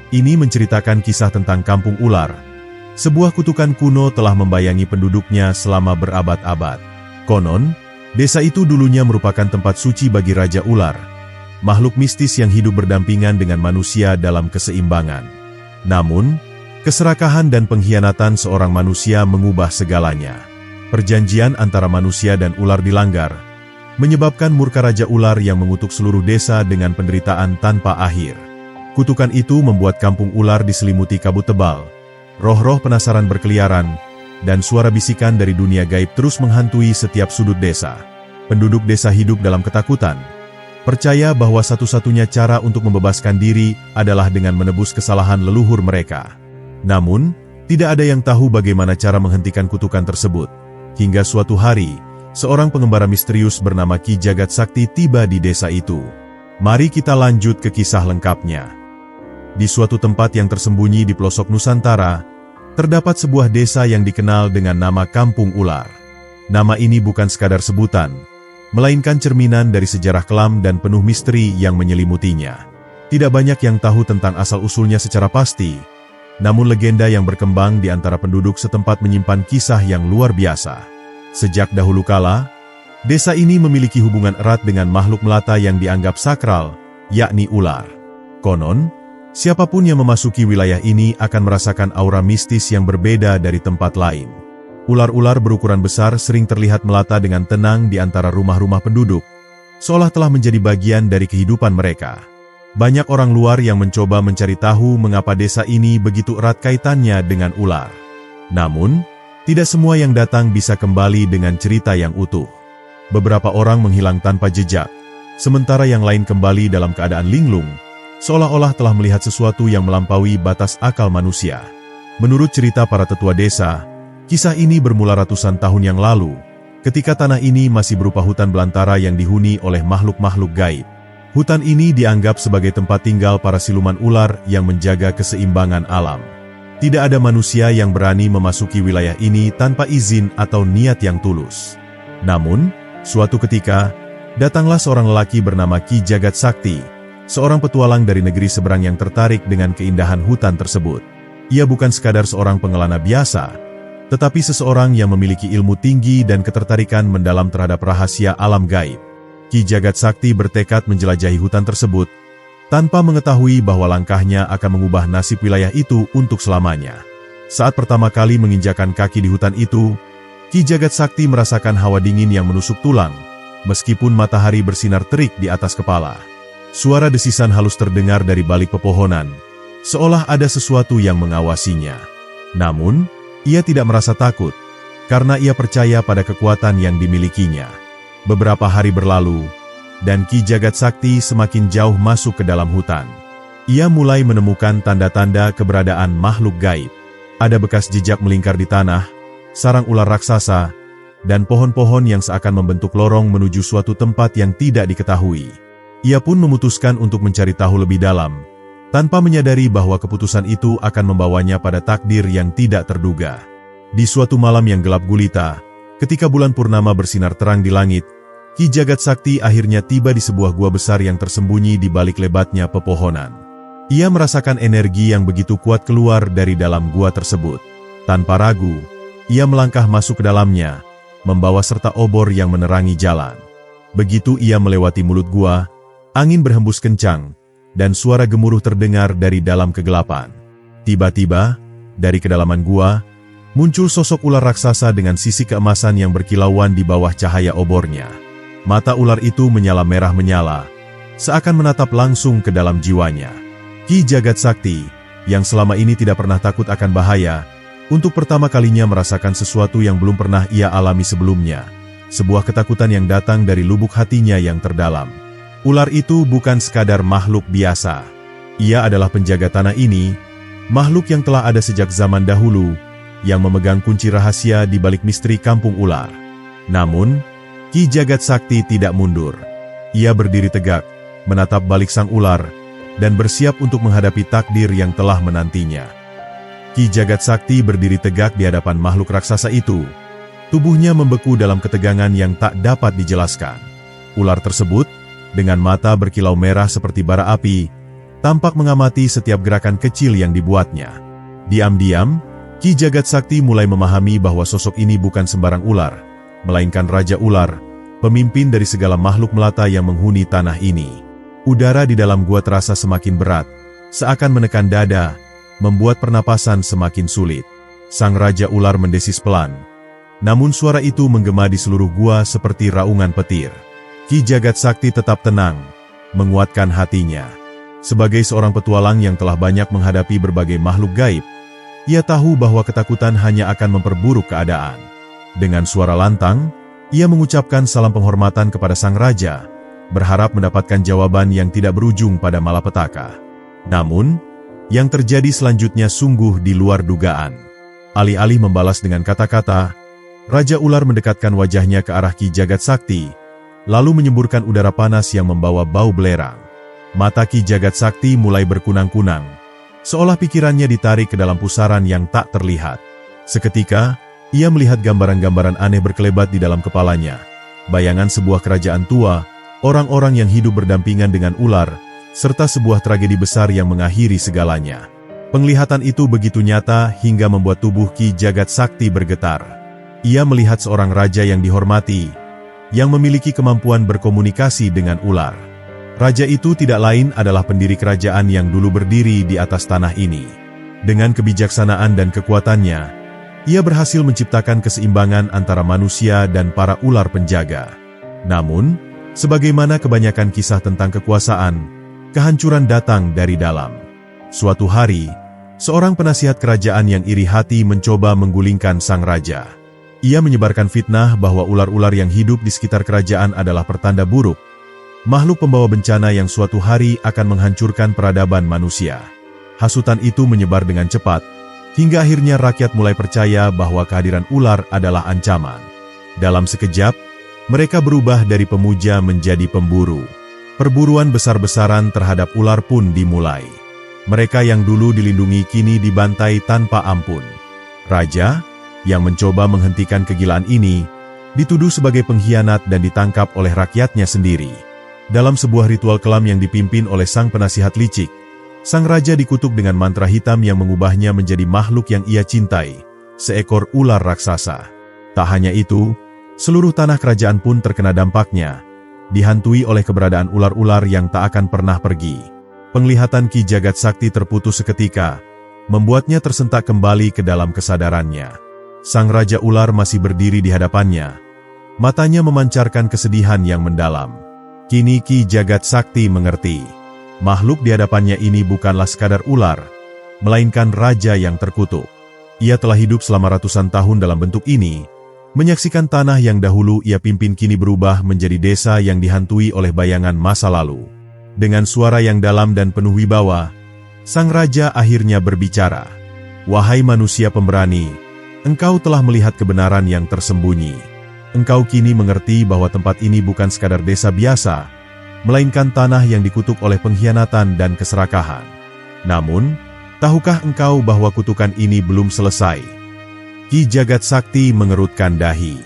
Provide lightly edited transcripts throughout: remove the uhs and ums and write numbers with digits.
Ini menceritakan kisah tentang kampung ular. Sebuah kutukan kuno telah membayangi penduduknya selama berabad-abad. Konon, desa itu dulunya merupakan tempat suci bagi Raja Ular, makhluk mistis yang hidup berdampingan dengan manusia dalam keseimbangan. Namun, keserakahan dan pengkhianatan seorang manusia mengubah segalanya. Perjanjian antara manusia dan ular dilanggar, menyebabkan murka Raja Ular yang mengutuk seluruh desa dengan penderitaan tanpa akhir. Kutukan itu membuat kampung ular diselimuti kabut tebal. Roh-roh penasaran berkeliaran, dan suara bisikan dari dunia gaib terus menghantui setiap sudut desa. Penduduk desa hidup dalam ketakutan, percaya bahwa satu-satunya cara untuk membebaskan diri adalah dengan menebus kesalahan leluhur mereka. Namun, tidak ada yang tahu bagaimana cara menghentikan kutukan tersebut. Hingga suatu hari, seorang pengembara misterius bernama Ki Jagat Sakti tiba di desa itu. Mari kita lanjut ke kisah lengkapnya. Di suatu tempat yang tersembunyi di pelosok Nusantara, terdapat sebuah desa yang dikenal dengan nama Kampung Ular. Nama ini bukan sekadar sebutan, melainkan cerminan dari sejarah kelam dan penuh misteri yang menyelimutinya. Tidak banyak yang tahu tentang asal-usulnya secara pasti, namun legenda yang berkembang di antara penduduk setempat menyimpan kisah yang luar biasa. Sejak dahulu kala, desa ini memiliki hubungan erat dengan makhluk melata yang dianggap sakral, yakni ular. Konon, siapapun yang memasuki wilayah ini akan merasakan aura mistis yang berbeda dari tempat lain. Ular-ular berukuran besar sering terlihat melata dengan tenang di antara rumah-rumah penduduk, seolah telah menjadi bagian dari kehidupan mereka. Banyak orang luar yang mencoba mencari tahu mengapa desa ini begitu erat kaitannya dengan ular. Namun, tidak semua yang datang bisa kembali dengan cerita yang utuh. Beberapa orang menghilang tanpa jejak, sementara yang lain kembali dalam keadaan linglung, seolah-olah telah melihat sesuatu yang melampaui batas akal manusia. Menurut cerita para tetua desa, kisah ini bermula ratusan tahun yang lalu, ketika tanah ini masih berupa hutan belantara yang dihuni oleh makhluk-makhluk gaib. Hutan ini dianggap sebagai tempat tinggal para siluman ular yang menjaga keseimbangan alam. Tidak ada manusia yang berani memasuki wilayah ini tanpa izin atau niat yang tulus. Namun, suatu ketika, datanglah seorang lelaki bernama Ki Jagat Sakti, seorang petualang dari negeri seberang yang tertarik dengan keindahan hutan tersebut. Ia bukan sekadar seorang pengelana biasa, tetapi seseorang yang memiliki ilmu tinggi dan ketertarikan mendalam terhadap rahasia alam gaib. Ki Jagat Sakti bertekad menjelajahi hutan tersebut, tanpa mengetahui bahwa langkahnya akan mengubah nasib wilayah itu untuk selamanya. Saat pertama kali menginjakan kaki di hutan itu, Ki Jagat Sakti merasakan hawa dingin yang menusuk tulang, meskipun matahari bersinar terik di atas kepala. Suara desisan halus terdengar dari balik pepohonan, seolah ada sesuatu yang mengawasinya. Namun, ia tidak merasa takut, karena ia percaya pada kekuatan yang dimilikinya. Beberapa hari berlalu, dan Ki Jagat Sakti semakin jauh masuk ke dalam hutan. Ia mulai menemukan tanda-tanda keberadaan makhluk gaib. Ada bekas jejak melingkar di tanah, sarang ular raksasa, dan pohon-pohon yang seakan membentuk lorong menuju suatu tempat yang tidak diketahui. Ia pun memutuskan untuk mencari tahu lebih dalam, tanpa menyadari bahwa keputusan itu akan membawanya pada takdir yang tidak terduga. Di suatu malam yang gelap gulita, ketika bulan purnama bersinar terang di langit, Ki Jagat Sakti akhirnya tiba di sebuah gua besar yang tersembunyi di balik lebatnya pepohonan. Ia merasakan energi yang begitu kuat keluar dari dalam gua tersebut. Tanpa ragu, ia melangkah masuk ke dalamnya, membawa serta obor yang menerangi jalan. Begitu ia melewati mulut gua, angin berhembus kencang, dan suara gemuruh terdengar dari dalam kegelapan. Tiba-tiba, dari kedalaman gua, muncul sosok ular raksasa dengan sisi keemasan yang berkilauan di bawah cahaya obornya. Mata ular itu menyala merah menyala, seakan menatap langsung ke dalam jiwanya. Ki Jagat Sakti, yang selama ini tidak pernah takut akan bahaya, untuk pertama kalinya merasakan sesuatu yang belum pernah ia alami sebelumnya. Sebuah ketakutan yang datang dari lubuk hatinya yang terdalam. Ular itu bukan sekadar makhluk biasa. Ia adalah penjaga tanah ini, makhluk yang telah ada sejak zaman dahulu, yang memegang kunci rahasia di balik misteri kampung ular. Namun, Ki Jagat Sakti tidak mundur. Ia berdiri tegak, menatap balik sang ular, dan bersiap untuk menghadapi takdir yang telah menantinya. Ki Jagat Sakti berdiri tegak di hadapan makhluk raksasa itu. Tubuhnya membeku dalam ketegangan yang tak dapat dijelaskan. Ular tersebut, dengan mata berkilau merah seperti bara api, tampak mengamati setiap gerakan kecil yang dibuatnya. Diam-diam, Ki Jagat Sakti mulai memahami bahwa sosok ini bukan sembarang ular, melainkan Raja Ular, pemimpin dari segala makhluk melata yang menghuni tanah ini. Udara di dalam gua terasa semakin berat, seakan menekan dada, membuat pernapasan semakin sulit. Sang Raja Ular mendesis pelan, namun suara itu menggema di seluruh gua seperti raungan petir. Ki Jagat Sakti tetap tenang, menguatkan hatinya. Sebagai seorang petualang yang telah banyak menghadapi berbagai makhluk gaib, ia tahu bahwa ketakutan hanya akan memperburuk keadaan. Dengan suara lantang, ia mengucapkan salam penghormatan kepada sang raja, berharap mendapatkan jawaban yang tidak berujung pada malapetaka. Namun, yang terjadi selanjutnya sungguh di luar dugaan. Alih-alih membalas dengan kata-kata, Raja Ular mendekatkan wajahnya ke arah Ki Jagat Sakti, lalu menyemburkan udara panas yang membawa bau belerang. Mata Ki Jagat Sakti mulai berkunang-kunang, seolah pikirannya ditarik ke dalam pusaran yang tak terlihat. Seketika, ia melihat gambaran-gambaran aneh berkelebat di dalam kepalanya. Bayangan sebuah kerajaan tua, orang-orang yang hidup berdampingan dengan ular, serta sebuah tragedi besar yang mengakhiri segalanya. Penglihatan itu begitu nyata hingga membuat tubuh Ki Jagat Sakti bergetar. Ia melihat seorang raja yang dihormati, yang memiliki kemampuan berkomunikasi dengan ular. Raja itu tidak lain adalah pendiri kerajaan yang dulu berdiri di atas tanah ini. Dengan kebijaksanaan dan kekuatannya, ia berhasil menciptakan keseimbangan antara manusia dan para ular penjaga. Namun, sebagaimana kebanyakan kisah tentang kekuasaan, kehancuran datang dari dalam. Suatu hari, seorang penasihat kerajaan yang iri hati mencoba menggulingkan sang raja. Ia menyebarkan fitnah bahwa ular-ular yang hidup di sekitar kerajaan adalah pertanda buruk, makhluk pembawa bencana yang suatu hari akan menghancurkan peradaban manusia. Hasutan itu menyebar dengan cepat, hingga akhirnya rakyat mulai percaya bahwa kehadiran ular adalah ancaman. Dalam sekejap, mereka berubah dari pemuja menjadi pemburu. Perburuan besar-besaran terhadap ular pun dimulai. Mereka yang dulu dilindungi kini dibantai tanpa ampun. Raja, yang mencoba menghentikan kegilaan ini, dituduh sebagai pengkhianat dan ditangkap oleh rakyatnya sendiri. Dalam sebuah ritual kelam yang dipimpin oleh sang penasihat licik, sang raja dikutuk dengan mantra hitam yang mengubahnya menjadi makhluk yang ia cintai, seekor ular raksasa. Tak hanya itu, seluruh tanah kerajaan pun terkena dampaknya, dihantui oleh keberadaan ular-ular yang tak akan pernah pergi. Penglihatan Ki Jagat Sakti terputus seketika, membuatnya tersentak kembali ke dalam kesadarannya. Sang Raja Ular masih berdiri di hadapannya. Matanya memancarkan kesedihan yang mendalam. Kini Ki Jagat Sakti mengerti. Makhluk di hadapannya ini bukanlah sekadar ular, melainkan raja yang terkutuk. Ia telah hidup selama ratusan tahun dalam bentuk ini, menyaksikan tanah yang dahulu ia pimpin kini berubah menjadi desa yang dihantui oleh bayangan masa lalu. Dengan suara yang dalam dan penuh wibawa, sang raja akhirnya berbicara. Wahai manusia pemberani, engkau telah melihat kebenaran yang tersembunyi. Engkau kini mengerti bahwa tempat ini bukan sekadar desa biasa, melainkan tanah yang dikutuk oleh pengkhianatan dan keserakahan. Namun, tahukah engkau bahwa kutukan ini belum selesai? Ki Jagat Sakti mengerutkan dahi.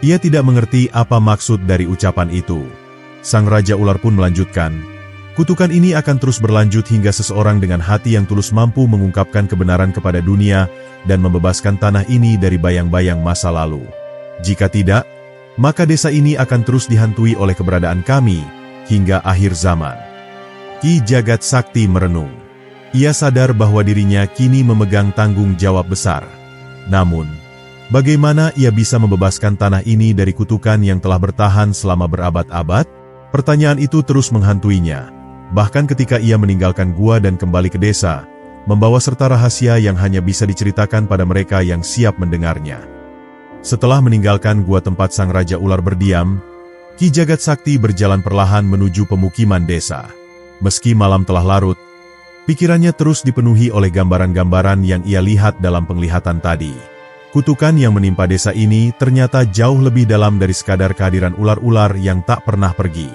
Ia tidak mengerti apa maksud dari ucapan itu. Sang Raja Ular pun melanjutkan, kutukan ini akan terus berlanjut hingga seseorang dengan hati yang tulus mampu mengungkapkan kebenaran kepada dunia dan membebaskan tanah ini dari bayang-bayang masa lalu. Jika tidak, maka desa ini akan terus dihantui oleh keberadaan kami hingga akhir zaman. Ki Jagat Sakti merenung. Ia sadar bahwa dirinya kini memegang tanggung jawab besar. Namun, bagaimana ia bisa membebaskan tanah ini dari kutukan yang telah bertahan selama berabad-abad? Pertanyaan itu terus menghantuinya. Bahkan ketika ia meninggalkan gua dan kembali ke desa, membawa serta rahasia yang hanya bisa diceritakan pada mereka yang siap mendengarnya. Setelah meninggalkan gua tempat sang Raja Ular berdiam, Ki Jagat Sakti berjalan perlahan menuju pemukiman desa. Meski malam telah larut, pikirannya terus dipenuhi oleh gambaran-gambaran yang ia lihat dalam penglihatan tadi. Kutukan yang menimpa desa ini ternyata jauh lebih dalam dari sekadar kehadiran ular-ular yang tak pernah pergi.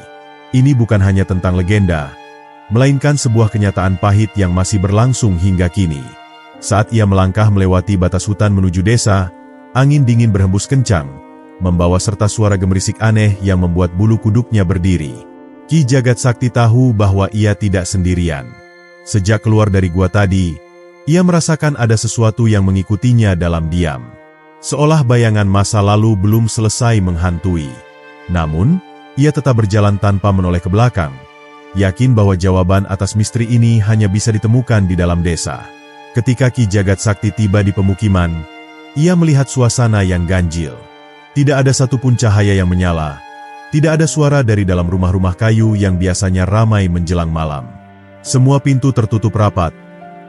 Ini bukan hanya tentang legenda, melainkan sebuah kenyataan pahit yang masih berlangsung hingga kini. Saat ia melangkah melewati batas hutan menuju desa, angin dingin berhembus kencang, membawa serta suara gemerisik aneh yang membuat bulu kuduknya berdiri. Ki Jagat Sakti tahu bahwa ia tidak sendirian. Sejak keluar dari gua tadi, ia merasakan ada sesuatu yang mengikutinya dalam diam. Seolah bayangan masa lalu belum selesai menghantui. Namun, ia tetap berjalan tanpa menoleh ke belakang, yakin bahwa jawaban atas misteri ini hanya bisa ditemukan di dalam desa. Ketika Ki Jagat Sakti tiba di pemukiman, ia melihat suasana yang ganjil. Tidak ada satupun cahaya yang menyala. Tidak ada suara dari dalam rumah-rumah kayu yang biasanya ramai menjelang malam. Semua pintu tertutup rapat,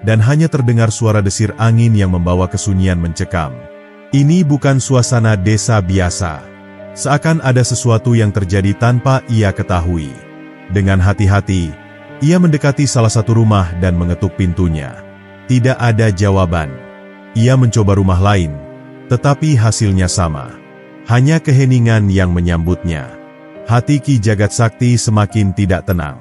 dan hanya terdengar suara desir angin yang membawa kesunyian mencekam. Ini bukan suasana desa biasa. Seakan ada sesuatu yang terjadi tanpa ia ketahui. Dengan hati-hati, ia mendekati salah satu rumah dan mengetuk pintunya. Tidak ada jawaban. Ia mencoba rumah lain, tetapi hasilnya sama. Hanya keheningan yang menyambutnya. Hati Ki Jagat Sakti semakin tidak tenang.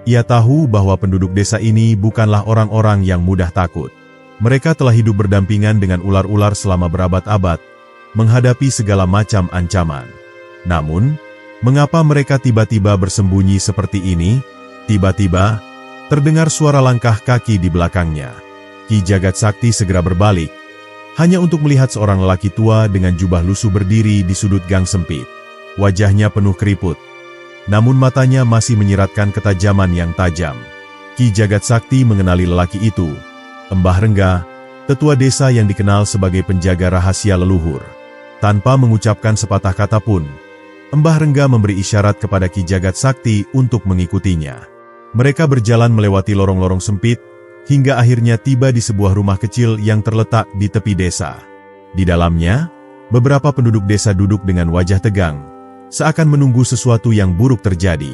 Ia tahu bahwa penduduk desa ini bukanlah orang-orang yang mudah takut. Mereka telah hidup berdampingan dengan ular-ular selama berabad-abad, menghadapi segala macam ancaman. Namun, mengapa mereka tiba-tiba bersembunyi seperti ini? Tiba-tiba, terdengar suara langkah kaki di belakangnya. Ki Jagat Sakti segera berbalik, hanya untuk melihat seorang lelaki tua dengan jubah lusuh berdiri di sudut gang sempit. Wajahnya penuh keriput, namun matanya masih menyiratkan ketajaman yang tajam. Ki Jagat Sakti mengenali lelaki itu, Mbah Rengga, tetua desa yang dikenal sebagai penjaga rahasia leluhur. Tanpa mengucapkan sepatah kata pun, Mbah Rengga memberi isyarat kepada Ki Jagat Sakti untuk mengikutinya. Mereka berjalan melewati lorong-lorong sempit, hingga akhirnya tiba di sebuah rumah kecil yang terletak di tepi desa. Di dalamnya, beberapa penduduk desa duduk dengan wajah tegang, seakan menunggu sesuatu yang buruk terjadi.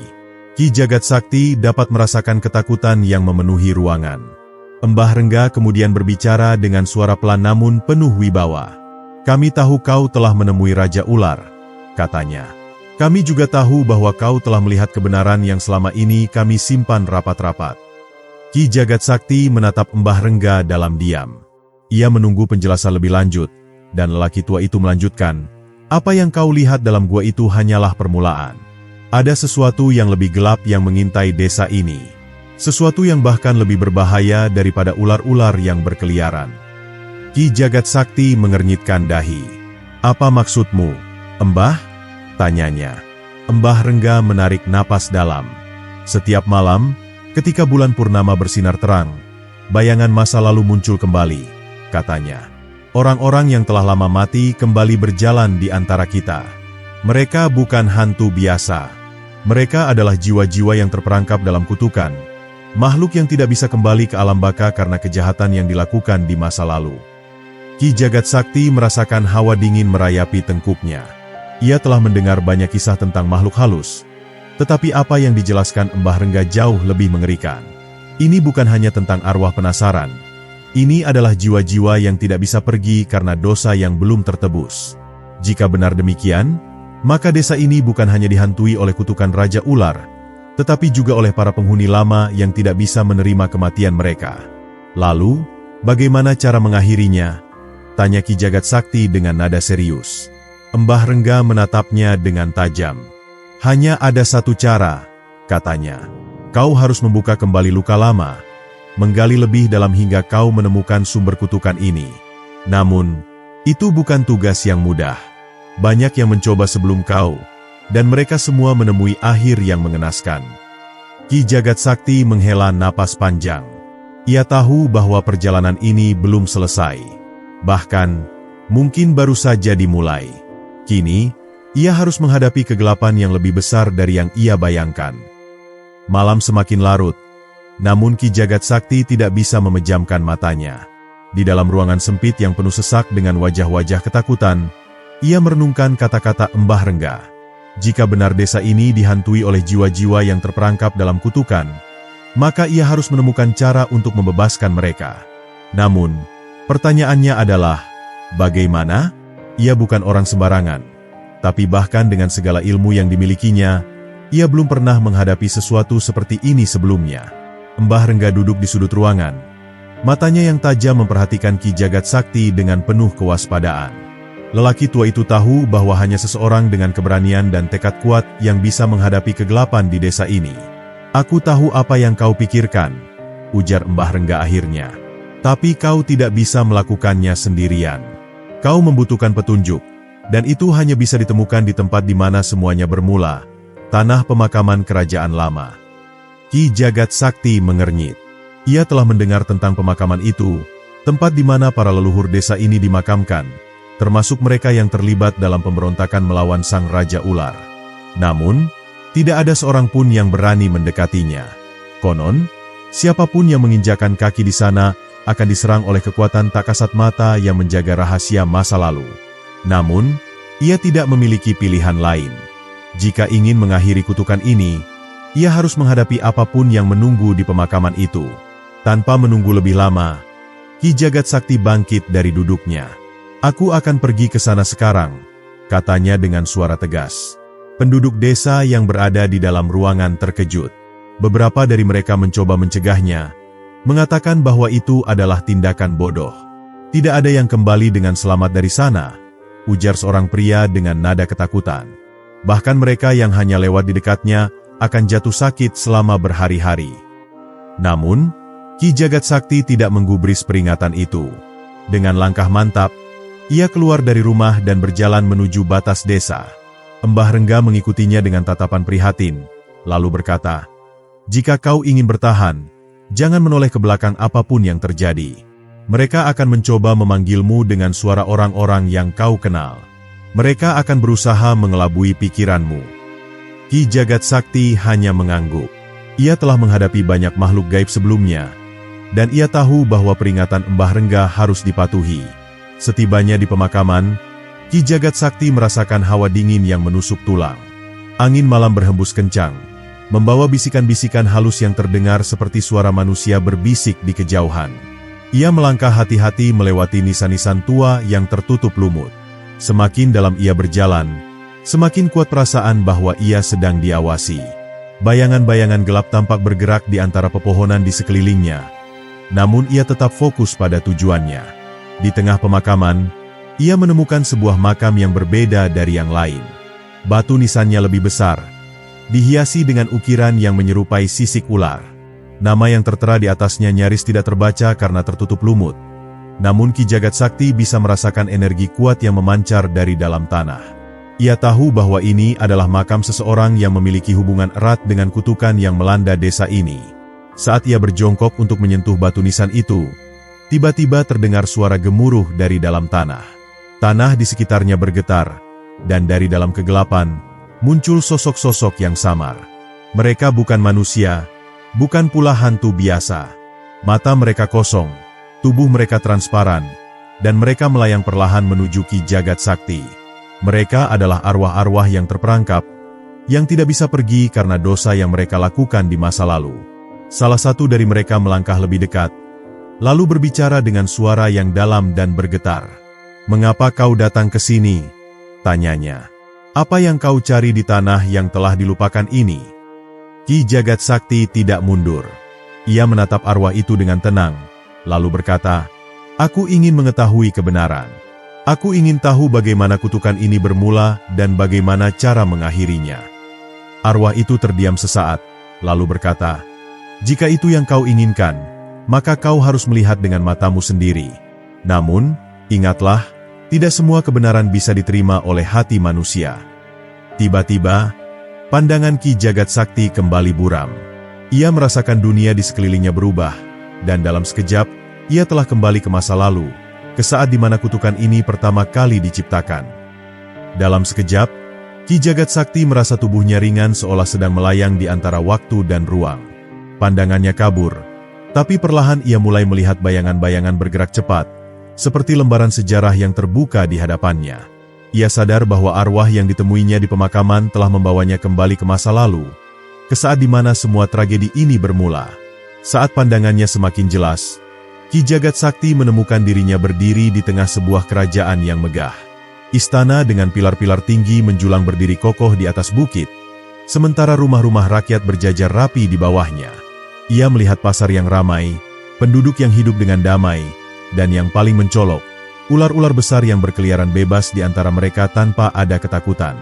Ki Jagat Sakti dapat merasakan ketakutan yang memenuhi ruangan. Mbah Rengga kemudian berbicara dengan suara pelan namun penuh wibawa. "Kami tahu kau telah menemui Raja Ular," katanya. "Kami juga tahu bahwa kau telah melihat kebenaran yang selama ini kami simpan rapat-rapat." Ki Jagat Sakti menatap Mbah Rengga dalam diam. Ia menunggu penjelasan lebih lanjut, dan lelaki tua itu melanjutkan, "Apa yang kau lihat dalam gua itu hanyalah permulaan. Ada sesuatu yang lebih gelap yang mengintai desa ini. Sesuatu yang bahkan lebih berbahaya daripada ular-ular yang berkeliaran." Ki Jagat Sakti mengernyitkan dahi. "Apa maksudmu, Mbah?" tanyanya. Mbah Rengga menarik napas dalam. "Setiap malam, ketika bulan purnama bersinar terang, bayangan masa lalu muncul kembali," katanya. "Orang-orang yang telah lama mati kembali berjalan di antara kita. Mereka bukan hantu biasa. Mereka adalah jiwa-jiwa yang terperangkap dalam kutukan. Makhluk yang tidak bisa kembali ke alam baka karena kejahatan yang dilakukan di masa lalu." Ki Jagat Sakti merasakan hawa dingin merayapi tengkuknya. Ia telah mendengar banyak kisah tentang makhluk halus. Tetapi apa yang dijelaskan Mbah Rengga jauh lebih mengerikan. Ini bukan hanya tentang arwah penasaran. Ini adalah jiwa-jiwa yang tidak bisa pergi karena dosa yang belum tertebus. Jika benar demikian, maka desa ini bukan hanya dihantui oleh kutukan Raja Ular, tetapi juga oleh para penghuni lama yang tidak bisa menerima kematian mereka. "Lalu, bagaimana cara mengakhirinya?" tanya Ki Jagat Sakti dengan nada serius. Mbah Rengga menatapnya dengan tajam. "Hanya ada satu cara," katanya. "Kau harus membuka kembali luka lama, menggali lebih dalam hingga kau menemukan sumber kutukan ini. Namun, itu bukan tugas yang mudah. Banyak yang mencoba sebelum kau, dan mereka semua menemui akhir yang mengenaskan." Ki Jagat Sakti menghela napas panjang. Ia tahu bahwa perjalanan ini belum selesai. Bahkan, mungkin baru saja dimulai. Kini, ia harus menghadapi kegelapan yang lebih besar dari yang ia bayangkan. Malam semakin larut, namun Ki Jagat Sakti tidak bisa memejamkan matanya. Di dalam ruangan sempit yang penuh sesak dengan wajah-wajah ketakutan, ia merenungkan kata-kata Mbah Rengga. Jika benar desa ini dihantui oleh jiwa-jiwa yang terperangkap dalam kutukan, maka ia harus menemukan cara untuk membebaskan mereka. Namun, pertanyaannya adalah, bagaimana? Ia bukan orang sembarangan, tapi bahkan dengan segala ilmu yang dimilikinya, ia belum pernah menghadapi sesuatu seperti ini sebelumnya. Mbah Rengga duduk di sudut ruangan. Matanya yang tajam memperhatikan Ki Jagat Sakti dengan penuh kewaspadaan. Lelaki tua itu tahu bahwa hanya seseorang dengan keberanian dan tekad kuat yang bisa menghadapi kegelapan di desa ini. "Aku tahu apa yang kau pikirkan," ujar Mbah Rengga akhirnya. Tapi kau tidak bisa melakukannya sendirian. Kau membutuhkan petunjuk, dan itu hanya bisa ditemukan di tempat di mana semuanya bermula, tanah pemakaman kerajaan lama. Ki Jagat Sakti mengernyit. Ia telah mendengar tentang pemakaman itu, tempat di mana para leluhur desa ini dimakamkan, termasuk mereka yang terlibat dalam pemberontakan melawan Sang Raja Ular. Namun, tidak ada seorang pun yang berani mendekatinya. Konon, siapapun yang menginjakan kaki di sana akan diserang oleh kekuatan tak kasat mata yang menjaga rahasia masa lalu. Namun, ia tidak memiliki pilihan lain. Jika ingin mengakhiri kutukan ini, ia harus menghadapi apapun yang menunggu di pemakaman itu. Tanpa menunggu lebih lama, Ki Jagat Sakti bangkit dari duduknya. "Aku akan pergi ke sana sekarang," katanya dengan suara tegas. Penduduk desa yang berada di dalam ruangan terkejut. Beberapa dari mereka mencoba mencegahnya, mengatakan bahwa itu adalah tindakan bodoh. "Tidak ada yang kembali dengan selamat dari sana," ujar seorang pria dengan nada ketakutan. "Bahkan mereka yang hanya lewat di dekatnya akan jatuh sakit selama berhari-hari." Namun, Ki Jagat Sakti tidak menggubris peringatan itu. Dengan langkah mantap, ia keluar dari rumah dan berjalan menuju batas desa. Mbah Rengga mengikutinya dengan tatapan prihatin, lalu berkata, "Jika kau ingin bertahan, jangan menoleh ke belakang apapun yang terjadi. Mereka akan mencoba memanggilmu dengan suara orang-orang yang kau kenal. Mereka akan berusaha mengelabui pikiranmu." Ki Jagat Sakti hanya mengangguk. Ia telah menghadapi banyak makhluk gaib sebelumnya, dan ia tahu bahwa peringatan Mbah Rengga harus dipatuhi. Setibanya di pemakaman, Ki Jagat Sakti merasakan hawa dingin yang menusuk tulang. Angin malam berhembus kencang, membawa bisikan-bisikan halus yang terdengar seperti suara manusia berbisik di kejauhan. Ia melangkah hati-hati melewati nisan-nisan tua yang tertutup lumut. Semakin dalam ia berjalan, semakin kuat perasaan bahwa ia sedang diawasi. Bayangan-bayangan gelap tampak bergerak di antara pepohonan di sekelilingnya. Namun ia tetap fokus pada tujuannya. Di tengah pemakaman, ia menemukan sebuah makam yang berbeda dari yang lain. Batu nisannya lebih besar, dihiasi dengan ukiran yang menyerupai sisik ular. Nama yang tertera di atasnya nyaris tidak terbaca karena tertutup lumut. Namun Ki Jagat Sakti bisa merasakan energi kuat yang memancar dari dalam tanah. Ia tahu bahwa ini adalah makam seseorang yang memiliki hubungan erat dengan kutukan yang melanda desa ini. Saat ia berjongkok untuk menyentuh batu nisan itu, tiba-tiba terdengar suara gemuruh dari dalam tanah. Tanah di sekitarnya bergetar, dan dari dalam kegelapan, muncul sosok-sosok yang samar. Mereka bukan manusia, bukan pula hantu biasa. Mata mereka kosong, tubuh mereka transparan, dan mereka melayang perlahan menuju Ki Jagat Sakti. Mereka adalah arwah-arwah yang terperangkap, yang tidak bisa pergi karena dosa yang mereka lakukan di masa lalu. Salah satu dari mereka melangkah lebih dekat, lalu berbicara dengan suara yang dalam dan bergetar. "Mengapa kau datang ke sini?" tanyanya. "Apa yang kau cari di tanah yang telah dilupakan ini?" Ki Jagat Sakti tidak mundur. Ia menatap arwah itu dengan tenang, lalu berkata, "Aku ingin mengetahui kebenaran. Aku ingin tahu bagaimana kutukan ini bermula dan bagaimana cara mengakhirinya." Arwah itu terdiam sesaat, lalu berkata, "Jika itu yang kau inginkan, maka kau harus melihat dengan matamu sendiri. Namun, ingatlah, tidak semua kebenaran bisa diterima oleh hati manusia." Tiba-tiba, pandangan Ki Jagat Sakti kembali buram. Ia merasakan dunia di sekelilingnya berubah, dan dalam sekejap, ia telah kembali ke masa lalu, ke saat di mana kutukan ini pertama kali diciptakan. Dalam sekejap, Ki Jagat Sakti merasa tubuhnya ringan seolah sedang melayang di antara waktu dan ruang. Pandangannya kabur, tapi perlahan ia mulai melihat bayangan-bayangan bergerak cepat, seperti lembaran sejarah yang terbuka di hadapannya. Ia sadar bahwa arwah yang ditemuinya di pemakaman telah membawanya kembali ke masa lalu, ke saat di mana semua tragedi ini bermula. Saat pandangannya semakin jelas, Ki Jagat Sakti menemukan dirinya berdiri di tengah sebuah kerajaan yang megah. Istana dengan pilar-pilar tinggi menjulang berdiri kokoh di atas bukit, sementara rumah-rumah rakyat berjajar rapi di bawahnya. Ia melihat pasar yang ramai, penduduk yang hidup dengan damai, dan yang paling mencolok, ular-ular besar yang berkeliaran bebas di antara mereka tanpa ada ketakutan.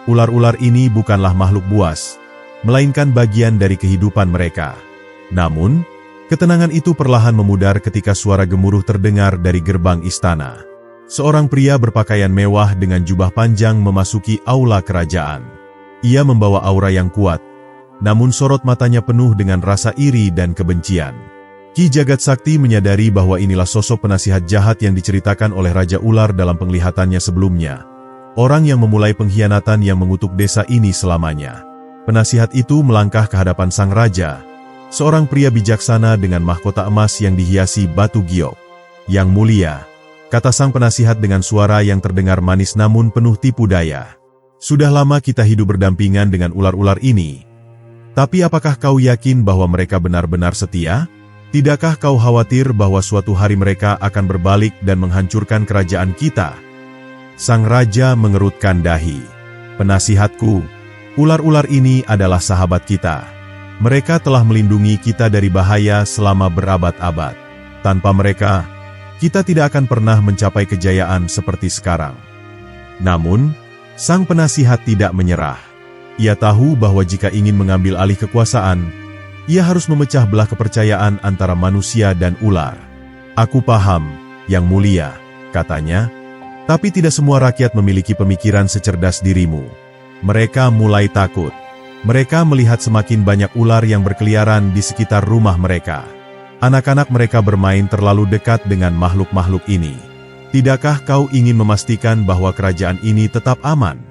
Ular-ular ini bukanlah makhluk buas, melainkan bagian dari kehidupan mereka. Namun, Ketenangan itu perlahan memudar ketika suara gemuruh terdengar dari gerbang istana. Seorang pria berpakaian mewah dengan jubah panjang memasuki aula kerajaan. Ia membawa aura yang kuat, namun sorot matanya penuh dengan rasa iri dan kebencian. Ki Jagat Sakti menyadari bahwa inilah sosok penasihat jahat yang diceritakan oleh Raja Ular dalam penglihatannya sebelumnya. Orang yang memulai pengkhianatan yang mengutuk desa ini selamanya. Penasihat itu melangkah ke hadapan sang raja, seorang pria bijaksana dengan mahkota emas yang dihiasi batu giok. Yang mulia, kata sang penasihat dengan suara yang terdengar manis namun penuh tipu daya. Sudah lama kita hidup berdampingan dengan ular-ular ini. Tapi apakah kau yakin bahwa mereka benar-benar setia? Tidakkah kau khawatir bahwa suatu hari mereka akan berbalik dan menghancurkan kerajaan kita? Sang raja mengerutkan dahi. Penasihatku, ular-ular ini adalah sahabat kita. Mereka telah melindungi kita dari bahaya selama berabad-abad. Tanpa mereka, kita tidak akan pernah mencapai kejayaan seperti sekarang. Namun, sang penasihat tidak menyerah. Ia tahu bahwa jika ingin mengambil alih kekuasaan, ia harus memecah belah kepercayaan antara manusia dan ular. Aku paham, Yang Mulia, katanya, tapi tidak semua rakyat memiliki pemikiran secerdas dirimu. Mereka mulai takut. Mereka melihat semakin banyak ular yang berkeliaran di sekitar rumah mereka. Anak-anak mereka bermain terlalu dekat dengan makhluk-makhluk ini. Tidakkah kau ingin memastikan bahwa kerajaan ini tetap aman?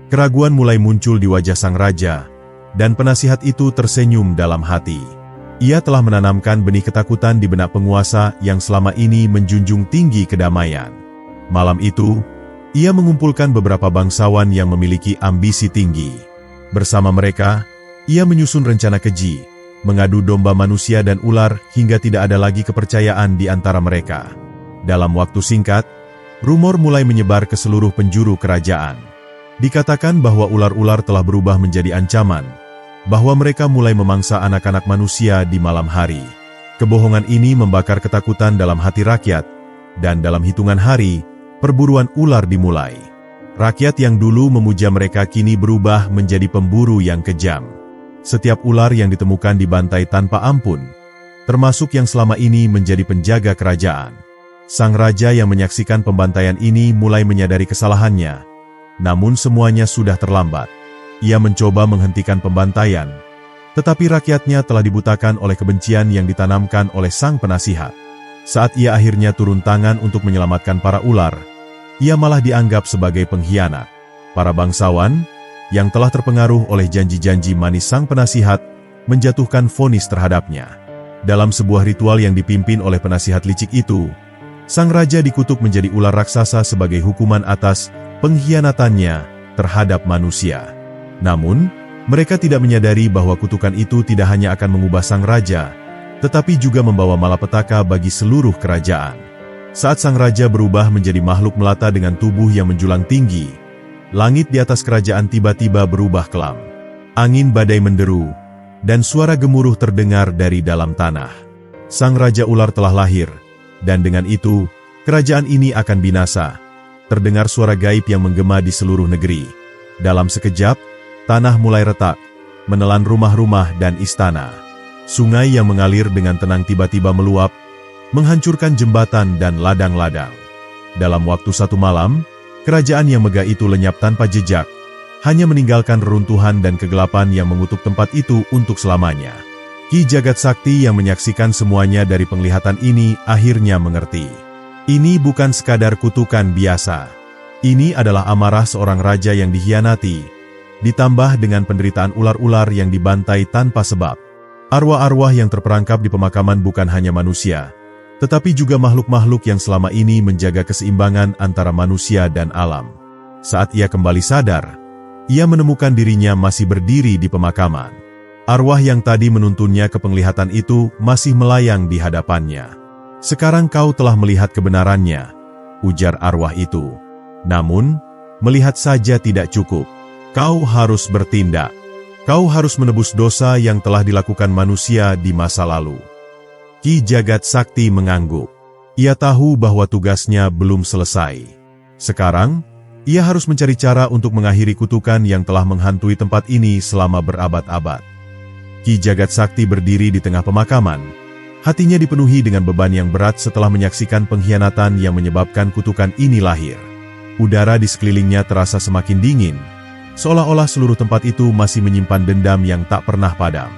Keraguan mulai muncul di wajah sang raja, dan penasihat itu tersenyum dalam hati. Ia telah menanamkan benih ketakutan di benak penguasa yang selama ini menjunjung tinggi kedamaian. Malam itu, ia mengumpulkan beberapa bangsawan yang memiliki ambisi tinggi. Bersama mereka, ia menyusun rencana keji, mengadu domba manusia dan ular hingga tidak ada lagi kepercayaan di antara mereka. Dalam waktu singkat, rumor mulai menyebar ke seluruh penjuru kerajaan. Dikatakan bahwa ular-ular telah berubah menjadi ancaman, bahwa mereka mulai memangsa anak-anak manusia di malam hari. Kebohongan ini membakar ketakutan dalam hati rakyat, dan dalam hitungan hari, perburuan ular dimulai. Rakyat yang dulu memuja mereka kini berubah menjadi pemburu yang kejam. Setiap ular yang ditemukan dibantai tanpa ampun, termasuk yang selama ini menjadi penjaga kerajaan. Sang raja yang menyaksikan pembantaian ini mulai menyadari kesalahannya, namun semuanya sudah terlambat. Ia mencoba menghentikan pembantaian, tetapi rakyatnya telah dibutakan oleh kebencian yang ditanamkan oleh sang penasihat. Saat ia akhirnya turun tangan untuk menyelamatkan para ular, ia malah dianggap sebagai pengkhianat. Para bangsawan, yang telah terpengaruh oleh janji-janji manis sang penasihat, menjatuhkan vonis terhadapnya. Dalam sebuah ritual yang dipimpin oleh penasihat licik itu, sang raja dikutuk menjadi ular raksasa sebagai hukuman atas pengkhianatannya terhadap manusia. Namun, mereka tidak menyadari bahwa kutukan itu tidak hanya akan mengubah sang raja, tetapi juga membawa malapetaka bagi seluruh kerajaan. Saat sang raja berubah menjadi makhluk melata dengan tubuh yang menjulang tinggi, langit di atas kerajaan tiba-tiba berubah kelam. Angin badai menderu, dan suara gemuruh terdengar dari dalam tanah. Sang raja ular telah lahir, dan dengan itu, kerajaan ini akan binasa. Terdengar suara gaib yang menggema di seluruh negeri. Dalam sekejap, tanah mulai retak, menelan rumah-rumah dan istana. Sungai yang mengalir dengan tenang tiba-tiba meluap, menghancurkan jembatan dan ladang-ladang. Dalam waktu satu malam, kerajaan yang megah itu lenyap tanpa jejak, hanya meninggalkan reruntuhan dan kegelapan yang mengutuk tempat itu untuk selamanya. Ki Jagat Sakti yang menyaksikan semuanya dari penglihatan ini akhirnya mengerti. Ini bukan sekadar kutukan biasa. Ini adalah amarah seorang raja yang dikhianati, ditambah dengan penderitaan ular-ular yang dibantai tanpa sebab. Arwah-arwah yang terperangkap di pemakaman bukan hanya manusia, tetapi juga makhluk-makhluk yang selama ini menjaga keseimbangan antara manusia dan alam. Saat ia kembali sadar, ia menemukan dirinya masih berdiri di pemakaman. Arwah yang tadi menuntunnya ke penglihatan itu masih melayang di hadapannya. Sekarang kau telah melihat kebenarannya, ujar arwah itu. Namun, melihat saja tidak cukup. Kau harus bertindak. Kau harus menebus dosa yang telah dilakukan manusia di masa lalu. Ki Jagat Sakti mengangguk. Ia tahu bahwa tugasnya belum selesai. Sekarang, ia harus mencari cara untuk mengakhiri kutukan yang telah menghantui tempat ini selama berabad-abad. Ki Jagat Sakti berdiri di tengah pemakaman, Hatinya dipenuhi dengan beban yang berat setelah menyaksikan pengkhianatan yang menyebabkan kutukan ini lahir. Udara di sekelilingnya terasa semakin dingin, seolah-olah seluruh tempat itu masih menyimpan dendam yang tak pernah padam.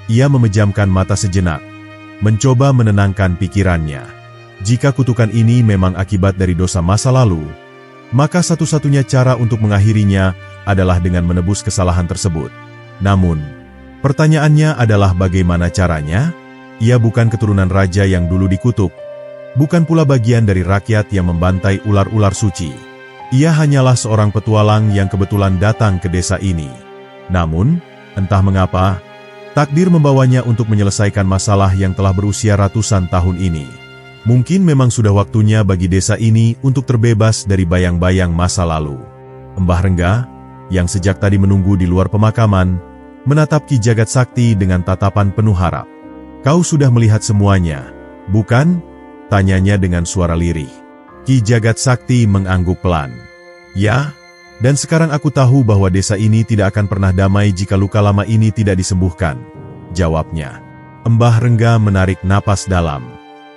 Ia memejamkan mata sejenak, mencoba menenangkan pikirannya. Jika kutukan ini memang akibat dari dosa masa lalu, maka satu-satunya cara untuk mengakhirinya adalah dengan menebus kesalahan tersebut. Namun, pertanyaannya adalah bagaimana caranya? Ia bukan keturunan raja yang dulu dikutuk, bukan pula bagian dari rakyat yang membantai ular-ular suci. Ia hanyalah seorang petualang yang kebetulan datang ke desa ini. Namun, entah mengapa, takdir membawanya untuk menyelesaikan masalah yang telah berusia ratusan tahun ini. Mungkin memang sudah waktunya bagi desa ini untuk terbebas dari bayang-bayang masa lalu. Mbah Rengga, yang sejak tadi menunggu di luar pemakaman, menatap Ki Jagat Sakti dengan tatapan penuh harap. "Kau sudah melihat semuanya, bukan?" tanyanya dengan suara lirih. Ki Jagat Sakti mengangguk pelan. "Ya, dan sekarang aku tahu bahwa desa ini tidak akan pernah damai jika luka lama ini tidak disembuhkan," jawabnya. Mbah Rengga menarik napas dalam.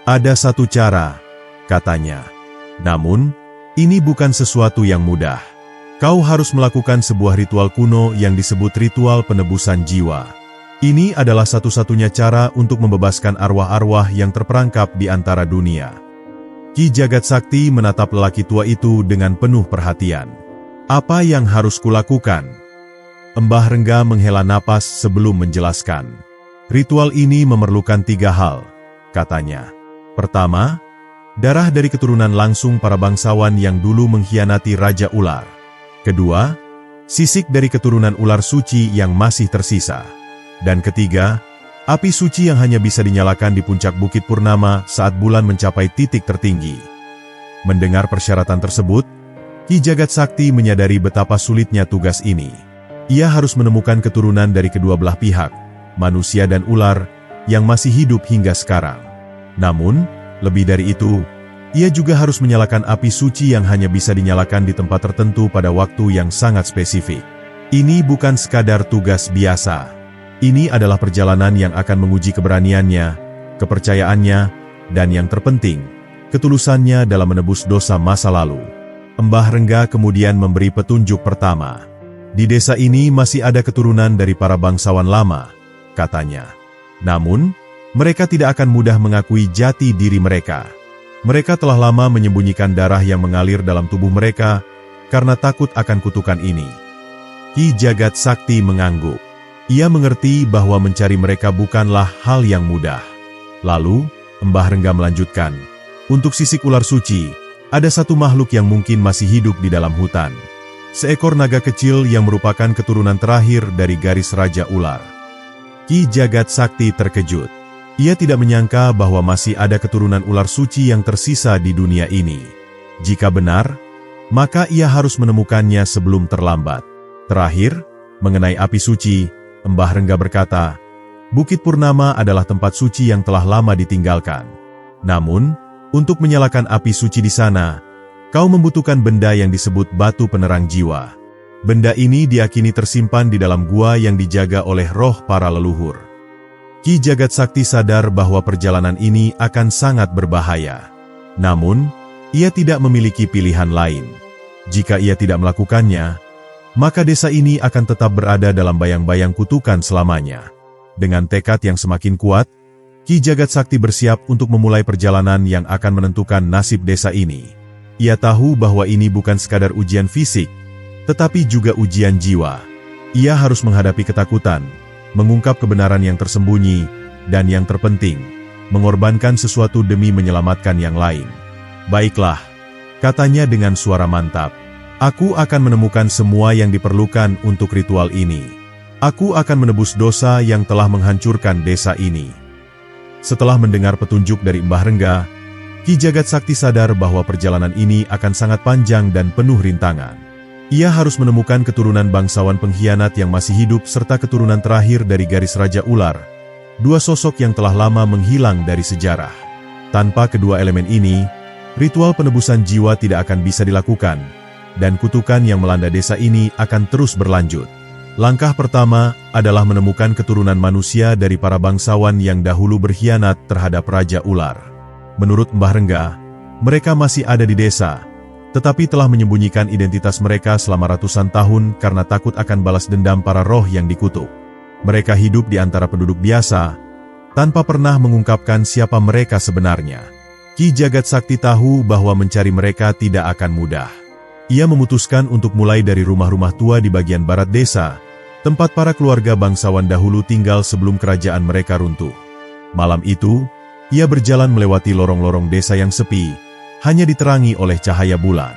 "Ada satu cara," katanya. "Namun, ini bukan sesuatu yang mudah. Kau harus melakukan sebuah ritual kuno yang disebut ritual penebusan jiwa. Ini adalah satu-satunya cara untuk membebaskan arwah-arwah yang terperangkap di antara dunia." Ki Jagat Sakti menatap lelaki tua itu dengan penuh perhatian. "Apa yang harus kulakukan?" Mbah Rengga menghela napas sebelum menjelaskan. "Ritual ini memerlukan 3 hal," katanya. "Pertama, darah dari keturunan langsung para bangsawan yang dulu mengkhianati Raja Ular. Kedua, sisik dari keturunan ular suci yang masih tersisa. Dan ketiga, api suci yang hanya bisa dinyalakan di puncak Bukit Purnama saat bulan mencapai titik tertinggi." Mendengar persyaratan tersebut, Ki Jagat Sakti menyadari betapa sulitnya tugas ini. Ia harus menemukan keturunan dari kedua belah pihak, manusia dan ular, yang masih hidup hingga sekarang. Namun, lebih dari itu, ia juga harus menyalakan api suci yang hanya bisa dinyalakan di tempat tertentu pada waktu yang sangat spesifik. Ini bukan sekadar tugas biasa. Ini adalah perjalanan yang akan menguji keberaniannya, kepercayaannya, dan yang terpenting, ketulusannya dalam menebus dosa masa lalu. Mbah Rengga kemudian memberi petunjuk pertama. "Di desa ini masih ada keturunan dari para bangsawan lama," katanya. "Namun, mereka tidak akan mudah mengakui jati diri mereka. Mereka telah lama menyembunyikan darah yang mengalir dalam tubuh mereka karena takut akan kutukan ini." Ki Jagat Sakti mengangguk. Ia mengerti bahwa mencari mereka bukanlah hal yang mudah. Lalu, Mbah Rengga melanjutkan, "Untuk sisik ular suci, ada satu makhluk yang mungkin masih hidup di dalam hutan. Seekor naga kecil yang merupakan keturunan terakhir dari garis Raja Ular." Ki Jagat Sakti terkejut. Ia tidak menyangka bahwa masih ada keturunan ular suci yang tersisa di dunia ini. Jika benar, maka ia harus menemukannya sebelum terlambat. Terakhir, mengenai api suci, Mbah Rengga berkata, "Bukit Purnama adalah tempat suci yang telah lama ditinggalkan. Namun, untuk menyalakan api suci di sana, kau membutuhkan benda yang disebut batu penerang jiwa. Benda ini diakini tersimpan di dalam gua yang dijaga oleh roh para leluhur." Ki Jagat Sakti sadar bahwa perjalanan ini akan sangat berbahaya. Namun, ia tidak memiliki pilihan lain. Jika ia tidak melakukannya, maka desa ini akan tetap berada dalam bayang-bayang kutukan selamanya. Dengan tekad yang semakin kuat, Ki Jagat Sakti bersiap untuk memulai perjalanan yang akan menentukan nasib desa ini. Ia tahu bahwa ini bukan sekadar ujian fisik, tetapi juga ujian jiwa. Ia harus menghadapi ketakutan, mengungkap kebenaran yang tersembunyi, dan yang terpenting, mengorbankan sesuatu demi menyelamatkan yang lain. "Baiklah," katanya dengan suara mantap. "Aku akan menemukan semua yang diperlukan untuk ritual ini. Aku akan menebus dosa yang telah menghancurkan desa ini." Setelah mendengar petunjuk dari Mbah Rengga, Ki Jagat Sakti sadar bahwa perjalanan ini akan sangat panjang dan penuh rintangan. Ia harus menemukan keturunan bangsawan pengkhianat yang masih hidup serta keturunan terakhir dari garis Raja Ular, dua sosok yang telah lama menghilang dari sejarah. Tanpa kedua elemen ini, ritual penebusan jiwa tidak akan bisa dilakukan, dan kutukan yang melanda desa ini akan terus berlanjut. Langkah pertama adalah menemukan keturunan manusia dari para bangsawan yang dahulu berkhianat terhadap Raja Ular. Menurut Mbah Rengga, mereka masih ada di desa, tetapi telah menyembunyikan identitas mereka selama ratusan tahun karena takut akan balas dendam para roh yang dikutuk. Mereka hidup di antara penduduk biasa, tanpa pernah mengungkapkan siapa mereka sebenarnya. Ki Jagat Sakti tahu bahwa mencari mereka tidak akan mudah. Ia memutuskan untuk mulai dari rumah-rumah tua di bagian barat desa, tempat para keluarga bangsawan dahulu tinggal sebelum kerajaan mereka runtuh. Malam itu, ia berjalan melewati lorong-lorong desa yang sepi, hanya diterangi oleh cahaya bulan.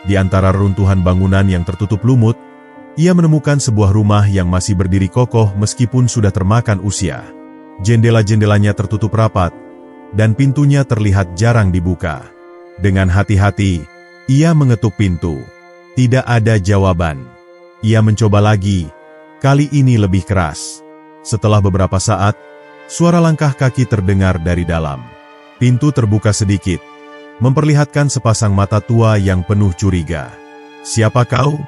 Di antara reruntuhan bangunan yang tertutup lumut, ia menemukan sebuah rumah yang masih berdiri kokoh meskipun sudah termakan usia. Jendela-jendelanya tertutup rapat, dan pintunya terlihat jarang dibuka. Dengan hati-hati, ia mengetuk pintu. Tidak ada jawaban. Ia mencoba lagi, kali ini lebih keras. Setelah beberapa saat, suara langkah kaki terdengar dari dalam. Pintu terbuka sedikit, memperlihatkan sepasang mata tua yang penuh curiga. "Siapa kau?"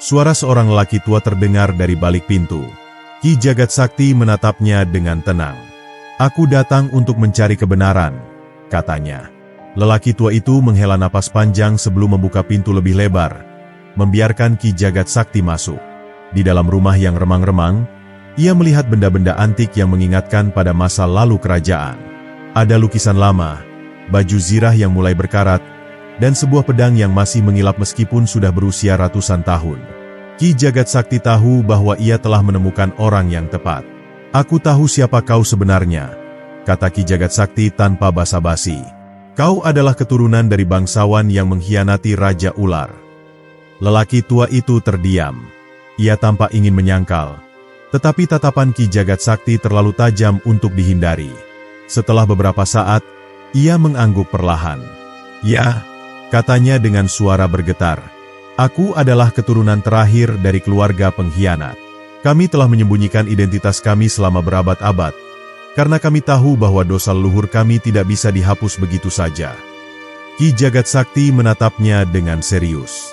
Suara seorang lelaki tua terdengar dari balik pintu. Ki Jagat Sakti menatapnya dengan tenang. "Aku datang untuk mencari kebenaran," katanya. Lelaki tua itu menghela napas panjang sebelum membuka pintu lebih lebar, membiarkan Ki Jagat Sakti masuk. Di dalam rumah yang remang-remang, ia melihat benda-benda antik yang mengingatkan pada masa lalu kerajaan. Ada lukisan lama, baju zirah yang mulai berkarat, dan sebuah pedang yang masih mengilap meskipun sudah berusia ratusan tahun. Ki Jagat Sakti tahu bahwa ia telah menemukan orang yang tepat. "Aku tahu siapa kau sebenarnya," kata Ki Jagat Sakti tanpa basa-basi. "Kau adalah keturunan dari bangsawan yang mengkhianati Raja Ular." Lelaki tua itu terdiam. Ia tampak ingin menyangkal, tetapi tatapan Ki Jagat Sakti terlalu tajam untuk dihindari. Setelah beberapa saat, ia mengangguk perlahan. "Ya," katanya dengan suara bergetar. "Aku adalah keturunan terakhir dari keluarga pengkhianat. Kami telah menyembunyikan identitas kami selama berabad-abad, karena kami tahu bahwa dosa leluhur kami tidak bisa dihapus begitu saja." Ki Jagat Sakti menatapnya dengan serius.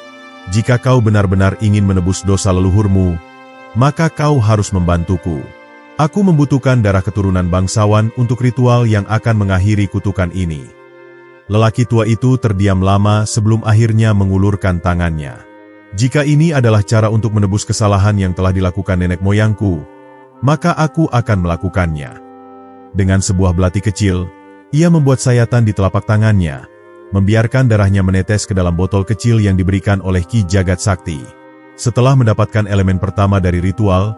"Jika kau benar-benar ingin menebus dosa leluhurmu, maka kau harus membantuku. Aku membutuhkan darah keturunan bangsawan untuk ritual yang akan mengakhiri kutukan ini." Lelaki tua itu terdiam lama sebelum akhirnya mengulurkan tangannya. "Jika ini adalah cara untuk menebus kesalahan yang telah dilakukan nenek moyangku, maka aku akan melakukannya." Dengan sebuah belati kecil, ia membuat sayatan di telapak tangannya, membiarkan darahnya menetes ke dalam botol kecil yang diberikan oleh Ki Jagat Sakti. Setelah mendapatkan elemen pertama dari ritual,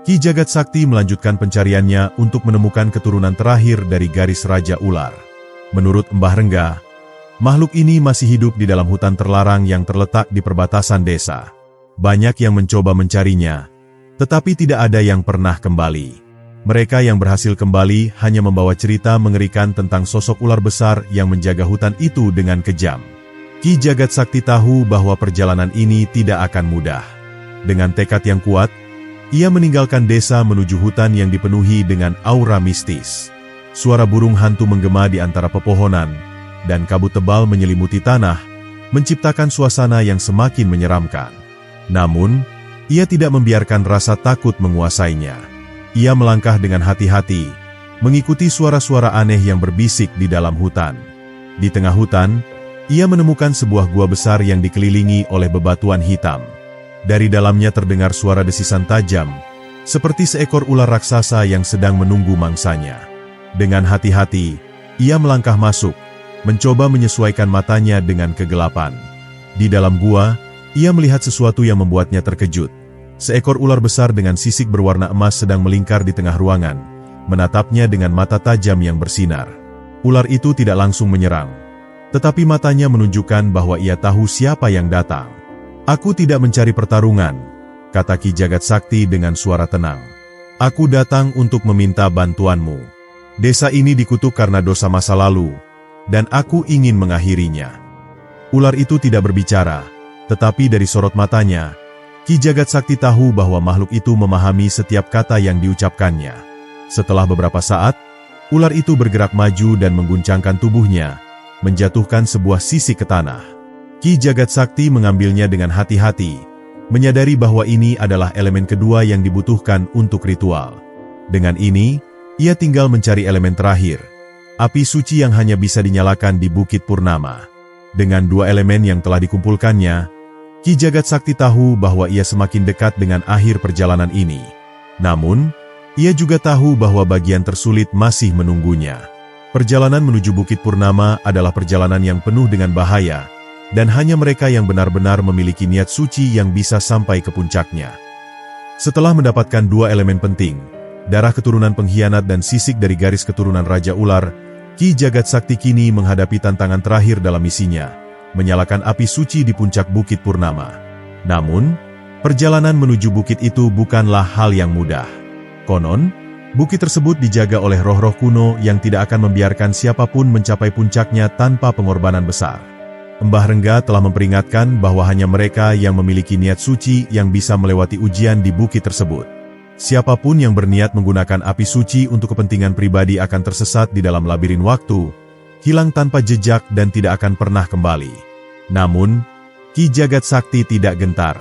Ki Jagat Sakti melanjutkan pencariannya untuk menemukan keturunan terakhir dari garis Raja Ular. Menurut Mbah Rengga, makhluk ini masih hidup di dalam hutan terlarang yang terletak di perbatasan desa. Banyak yang mencoba mencarinya, tetapi tidak ada yang pernah kembali. Mereka yang berhasil kembali hanya membawa cerita mengerikan tentang sosok ular besar yang menjaga hutan itu dengan kejam. Ki Jagat Sakti tahu bahwa perjalanan ini tidak akan mudah. Dengan tekad yang kuat, ia meninggalkan desa menuju hutan yang dipenuhi dengan aura mistis. Suara burung hantu menggema di antara pepohonan, dan kabut tebal menyelimuti tanah, menciptakan suasana yang semakin menyeramkan. Namun, ia tidak membiarkan rasa takut menguasainya. Ia melangkah dengan hati-hati, mengikuti suara-suara aneh yang berbisik di dalam hutan. Di tengah hutan, ia menemukan sebuah gua besar yang dikelilingi oleh bebatuan hitam. Dari dalamnya terdengar suara desisan tajam, seperti seekor ular raksasa yang sedang menunggu mangsanya. Dengan hati-hati, ia melangkah masuk, mencoba menyesuaikan matanya dengan kegelapan. Di dalam gua, ia melihat sesuatu yang membuatnya terkejut. Seekor ular besar dengan sisik berwarna emas sedang melingkar di tengah ruangan, menatapnya dengan mata tajam yang bersinar. Ular itu tidak langsung menyerang, tetapi matanya menunjukkan bahwa ia tahu siapa yang datang. "Aku tidak mencari pertarungan," kata Ki Jagat Sakti dengan suara tenang. "Aku datang untuk meminta bantuanmu. Desa ini dikutuk karena dosa masa lalu, dan aku ingin mengakhirinya." Ular itu tidak berbicara, tetapi dari sorot matanya, Ki Jagat Sakti tahu bahwa makhluk itu memahami setiap kata yang diucapkannya. Setelah beberapa saat, ular itu bergerak maju dan mengguncangkan tubuhnya, menjatuhkan sebuah sisik ke tanah. Ki Jagat Sakti mengambilnya dengan hati-hati, menyadari bahwa ini adalah elemen kedua yang dibutuhkan untuk ritual. Dengan ini, ia tinggal mencari elemen terakhir, api suci yang hanya bisa dinyalakan di Bukit Purnama. Dengan dua elemen yang telah dikumpulkannya, Ki Jagat Sakti tahu bahwa ia semakin dekat dengan akhir perjalanan ini. Namun, ia juga tahu bahwa bagian tersulit masih menunggunya. Perjalanan menuju Bukit Purnama adalah perjalanan yang penuh dengan bahaya, dan hanya mereka yang benar-benar memiliki niat suci yang bisa sampai ke puncaknya. Setelah mendapatkan dua elemen penting, darah keturunan pengkhianat dan sisik dari garis keturunan Raja Ular, Ki Jagat Sakti kini menghadapi tantangan terakhir dalam misinya, menyalakan api suci di puncak Bukit Purnama. Namun, perjalanan menuju bukit itu bukanlah hal yang mudah. Konon, bukit tersebut dijaga oleh roh-roh kuno yang tidak akan membiarkan siapapun mencapai puncaknya tanpa pengorbanan besar. Mbah Rengga telah memperingatkan bahwa hanya mereka yang memiliki niat suci yang bisa melewati ujian di bukit tersebut. Siapapun yang berniat menggunakan api suci untuk kepentingan pribadi akan tersesat di dalam labirin waktu, hilang tanpa jejak dan tidak akan pernah kembali. Namun, Ki Jagat Sakti tidak gentar.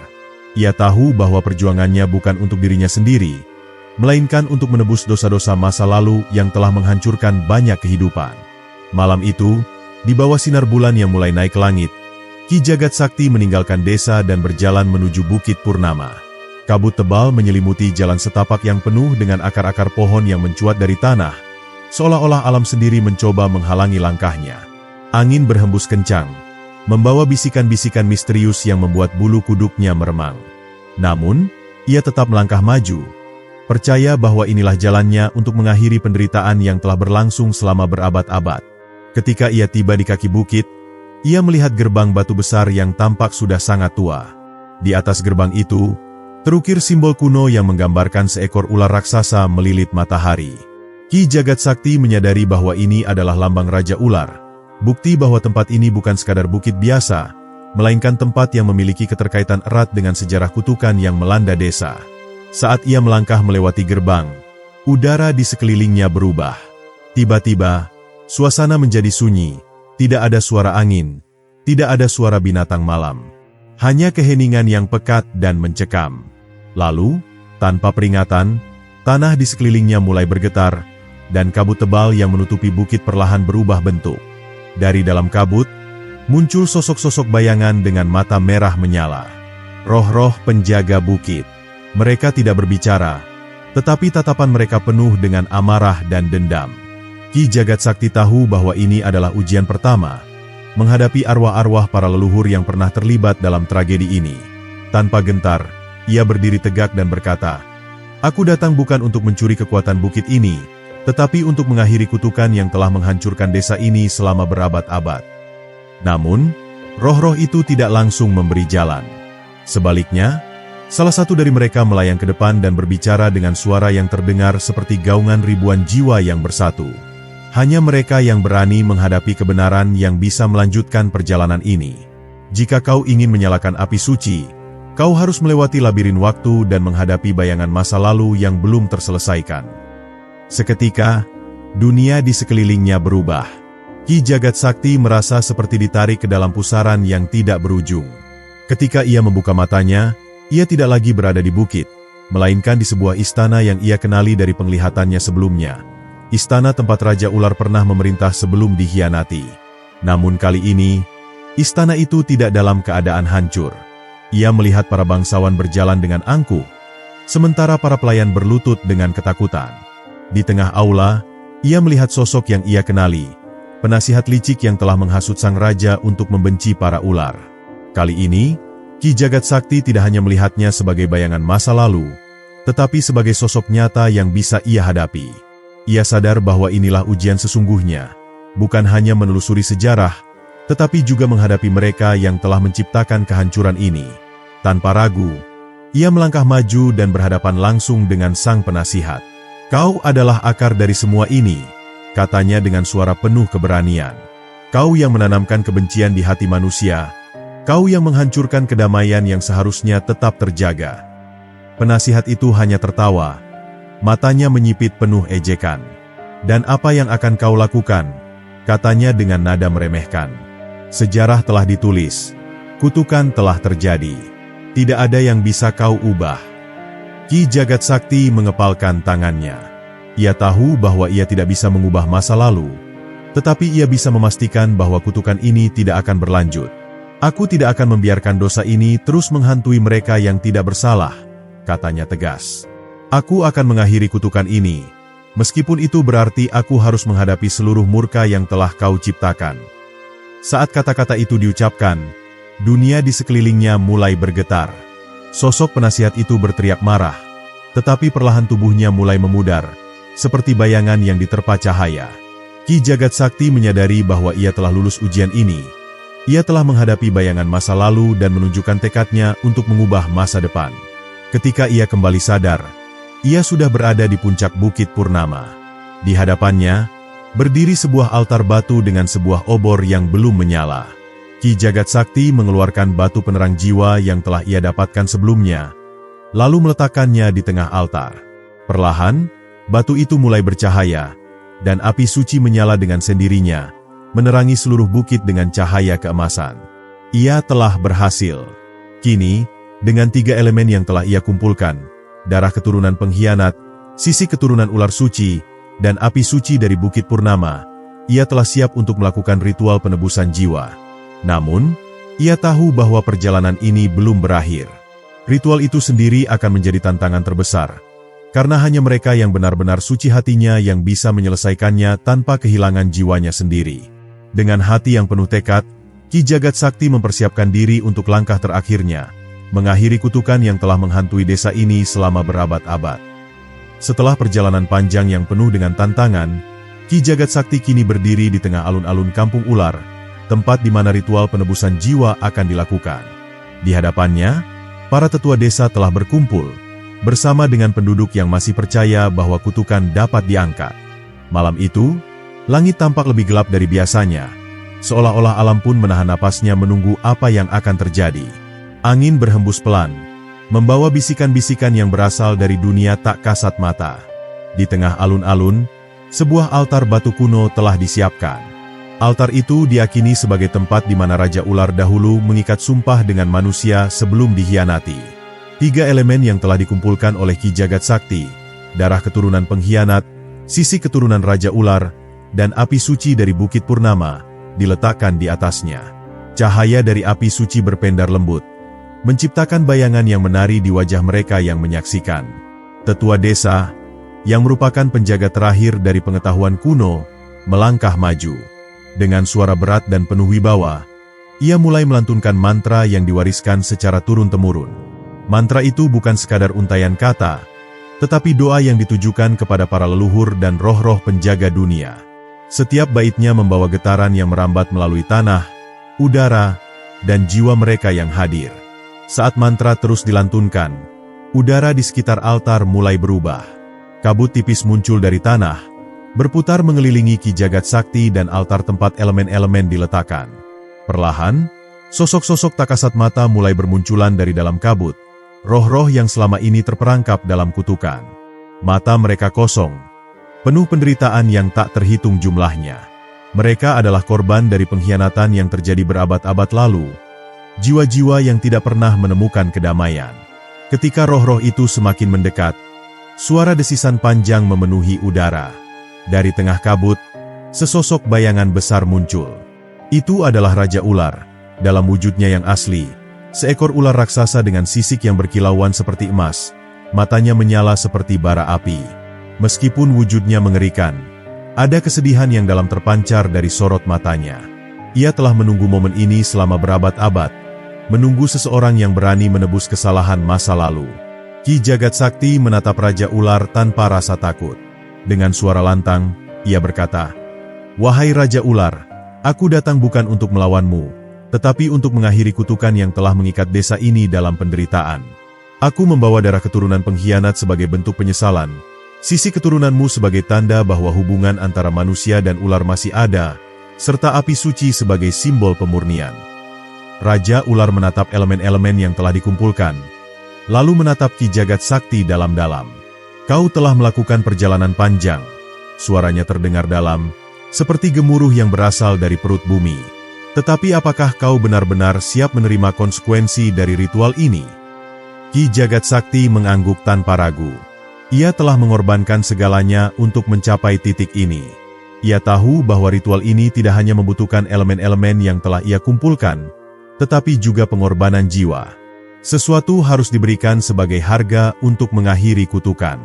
Ia tahu bahwa perjuangannya bukan untuk dirinya sendiri, melainkan untuk menebus dosa-dosa masa lalu yang telah menghancurkan banyak kehidupan. Malam itu, di bawah sinar bulan yang mulai naik ke langit, Ki Jagat Sakti meninggalkan desa dan berjalan menuju Bukit Purnama. Kabut tebal menyelimuti jalan setapak yang penuh dengan akar-akar pohon yang mencuat dari tanah, seolah-olah alam sendiri mencoba menghalangi langkahnya. Angin berhembus kencang, membawa bisikan-bisikan misterius yang membuat bulu kuduknya meremang. Namun, ia tetap melangkah maju, percaya bahwa inilah jalannya untuk mengakhiri penderitaan yang telah berlangsung selama berabad-abad. Ketika ia tiba di kaki bukit, ia melihat gerbang batu besar yang tampak sudah sangat tua. Di atas gerbang itu, terukir simbol kuno yang menggambarkan seekor ular raksasa melilit matahari. Ki Jagat Sakti menyadari bahwa ini adalah lambang Raja Ular, bukti bahwa tempat ini bukan sekadar bukit biasa, melainkan tempat yang memiliki keterkaitan erat dengan sejarah kutukan yang melanda desa. Saat ia melangkah melewati gerbang, udara di sekelilingnya berubah. Tiba-tiba, suasana menjadi sunyi, tidak ada suara angin, tidak ada suara binatang malam. Hanya keheningan yang pekat dan mencekam. Lalu, tanpa peringatan, tanah di sekelilingnya mulai bergetar, dan kabut tebal yang menutupi bukit perlahan berubah bentuk. Dari dalam kabut, muncul sosok-sosok bayangan dengan mata merah menyala. Roh-roh penjaga bukit. Mereka tidak berbicara, tetapi tatapan mereka penuh dengan amarah dan dendam. Ki Jagat Sakti tahu bahwa ini adalah ujian pertama, menghadapi arwah-arwah para leluhur yang pernah terlibat dalam tragedi ini. Tanpa gentar, ia berdiri tegak dan berkata, "Aku datang bukan untuk mencuri kekuatan bukit ini, tetapi untuk mengakhiri kutukan yang telah menghancurkan desa ini selama berabad-abad." Namun, roh-roh itu tidak langsung memberi jalan. Sebaliknya, salah satu dari mereka melayang ke depan dan berbicara dengan suara yang terdengar seperti gaungan ribuan jiwa yang bersatu. Hanya mereka yang berani menghadapi kebenaran yang bisa melanjutkan perjalanan ini. Jika kau ingin menyalakan api suci, kau harus melewati labirin waktu dan menghadapi bayangan masa lalu yang belum terselesaikan. Seketika, dunia di sekelilingnya berubah. Ki Jagat Sakti merasa seperti ditarik ke dalam pusaran yang tidak berujung. Ketika ia membuka matanya, ia tidak lagi berada di bukit, melainkan di sebuah istana yang ia kenali dari penglihatannya sebelumnya. Istana tempat Raja Ular pernah memerintah sebelum dikhianati. Namun kali ini, istana itu tidak dalam keadaan hancur. Ia melihat para bangsawan berjalan dengan angkuh, sementara para pelayan berlutut dengan ketakutan. Di tengah aula, ia melihat sosok yang ia kenali, penasihat licik yang telah menghasut sang raja untuk membenci para ular. Kali ini, Ki Jagat Sakti tidak hanya melihatnya sebagai bayangan masa lalu, tetapi sebagai sosok nyata yang bisa ia hadapi. Ia sadar bahwa inilah ujian sesungguhnya, bukan hanya menelusuri sejarah, tetapi juga menghadapi mereka yang telah menciptakan kehancuran ini. Tanpa ragu, ia melangkah maju dan berhadapan langsung dengan sang penasihat. "Kau adalah akar dari semua ini," katanya dengan suara penuh keberanian. "Kau yang menanamkan kebencian di hati manusia, kau yang menghancurkan kedamaian yang seharusnya tetap terjaga." Penasihat itu hanya tertawa, matanya menyipit penuh ejekan. "Dan apa yang akan kau lakukan?" katanya dengan nada meremehkan. "Sejarah telah ditulis, kutukan telah terjadi. Tidak ada yang bisa kau ubah. Ki Jagat Sakti mengepalkan tangannya. Ia tahu bahwa ia tidak bisa mengubah masa lalu, tetapi ia bisa memastikan bahwa kutukan ini tidak akan berlanjut. Aku tidak akan membiarkan dosa ini terus menghantui mereka yang tidak bersalah, katanya tegas. Aku akan mengakhiri kutukan ini, meskipun itu berarti aku harus menghadapi seluruh murka yang telah kau ciptakan. Saat kata-kata itu diucapkan, dunia di sekelilingnya mulai bergetar. Sosok penasihat itu berteriak marah, tetapi perlahan tubuhnya mulai memudar, seperti bayangan yang diterpa cahaya. Ki Jagat Sakti menyadari bahwa ia telah lulus ujian ini. Ia telah menghadapi bayangan masa lalu dan menunjukkan tekadnya untuk mengubah masa depan. Ketika ia kembali sadar, ia sudah berada di puncak Bukit Purnama. Di hadapannya, berdiri sebuah altar batu dengan sebuah obor yang belum menyala. Ki Jagat Sakti mengeluarkan batu penerang jiwa yang telah ia dapatkan sebelumnya, lalu meletakkannya di tengah altar. Perlahan, batu itu mulai bercahaya, dan api suci menyala dengan sendirinya, menerangi seluruh bukit dengan cahaya keemasan. Ia telah berhasil. Kini, dengan 3 elemen yang telah ia kumpulkan, darah keturunan pengkhianat, sisi keturunan ular suci, dan api suci dari Bukit Purnama, ia telah siap untuk melakukan ritual penebusan jiwa. Namun, ia tahu bahwa perjalanan ini belum berakhir. Ritual itu sendiri akan menjadi tantangan terbesar, karena hanya mereka yang benar-benar suci hatinya yang bisa menyelesaikannya tanpa kehilangan jiwanya sendiri. Dengan hati yang penuh tekad, Ki Jagat Sakti mempersiapkan diri untuk langkah terakhirnya, mengakhiri kutukan yang telah menghantui desa ini selama berabad-abad. Setelah perjalanan panjang yang penuh dengan tantangan, Ki Jagat Sakti kini berdiri di tengah alun-alun Kampung Ular, tempat di mana ritual penebusan jiwa akan dilakukan. Di hadapannya, para tetua desa telah berkumpul, bersama dengan penduduk yang masih percaya bahwa kutukan dapat diangkat. Malam itu, langit tampak lebih gelap dari biasanya, seolah-olah alam pun menahan napasnya menunggu apa yang akan terjadi. Angin berhembus pelan, membawa bisikan-bisikan yang berasal dari dunia tak kasat mata. Di tengah alun-alun, sebuah altar batu kuno telah disiapkan. Altar itu diyakini sebagai tempat di mana Raja Ular dahulu mengikat sumpah dengan manusia sebelum dihianati. 3 elemen yang telah dikumpulkan oleh Ki Jagat Sakti, darah keturunan pengkhianat, sisi keturunan Raja Ular, dan api suci dari Bukit Purnama, diletakkan di atasnya. Cahaya dari api suci berpendar lembut, menciptakan bayangan yang menari di wajah mereka yang menyaksikan. Tetua desa, yang merupakan penjaga terakhir dari pengetahuan kuno, melangkah maju. Dengan suara berat dan penuh wibawa, ia mulai melantunkan mantra yang diwariskan secara turun-temurun. Mantra itu bukan sekadar untaian kata, tetapi doa yang ditujukan kepada para leluhur dan roh-roh penjaga dunia. Setiap baitnya membawa getaran yang merambat melalui tanah, udara, dan jiwa mereka yang hadir. Saat mantra terus dilantunkan, udara di sekitar altar mulai berubah. Kabut tipis muncul dari tanah, berputar mengelilingi Ki Jagat Sakti dan altar tempat elemen-elemen diletakkan. Perlahan, sosok-sosok tak kasat mata mulai bermunculan dari dalam kabut, roh-roh yang selama ini terperangkap dalam kutukan. Mata mereka kosong, penuh penderitaan yang tak terhitung jumlahnya. Mereka adalah korban dari pengkhianatan yang terjadi berabad-abad lalu, jiwa-jiwa yang tidak pernah menemukan kedamaian. Ketika roh-roh itu semakin mendekat, suara desisan panjang memenuhi udara. Dari tengah kabut, sesosok bayangan besar muncul. Itu adalah Raja Ular, dalam wujudnya yang asli, seekor ular raksasa dengan sisik yang berkilauan seperti emas, matanya menyala seperti bara api. Meskipun wujudnya mengerikan, ada kesedihan yang dalam terpancar dari sorot matanya. Ia telah menunggu momen ini selama berabad-abad, menunggu seseorang yang berani menebus kesalahan masa lalu. Ki Jagat Sakti menatap Raja Ular tanpa rasa takut. Dengan suara lantang, ia berkata, "Wahai Raja Ular, aku datang bukan untuk melawanmu, tetapi untuk mengakhiri kutukan yang telah mengikat desa ini dalam penderitaan. Aku membawa darah keturunan pengkhianat sebagai bentuk penyesalan, sisi keturunanmu sebagai tanda bahwa hubungan antara manusia dan ular masih ada, serta api suci sebagai simbol pemurnian." Raja Ular menatap elemen-elemen yang telah dikumpulkan, lalu menatap Ki Jagat Sakti dalam-dalam. "Kau telah melakukan perjalanan panjang," suaranya terdengar dalam, seperti gemuruh yang berasal dari perut bumi. "Tetapi apakah kau benar-benar siap menerima konsekuensi dari ritual ini?" Ki Jagat Sakti mengangguk tanpa ragu. Ia telah mengorbankan segalanya untuk mencapai titik ini. Ia tahu bahwa ritual ini tidak hanya membutuhkan elemen-elemen yang telah ia kumpulkan, tetapi juga pengorbanan jiwa. Sesuatu harus diberikan sebagai harga untuk mengakhiri kutukan.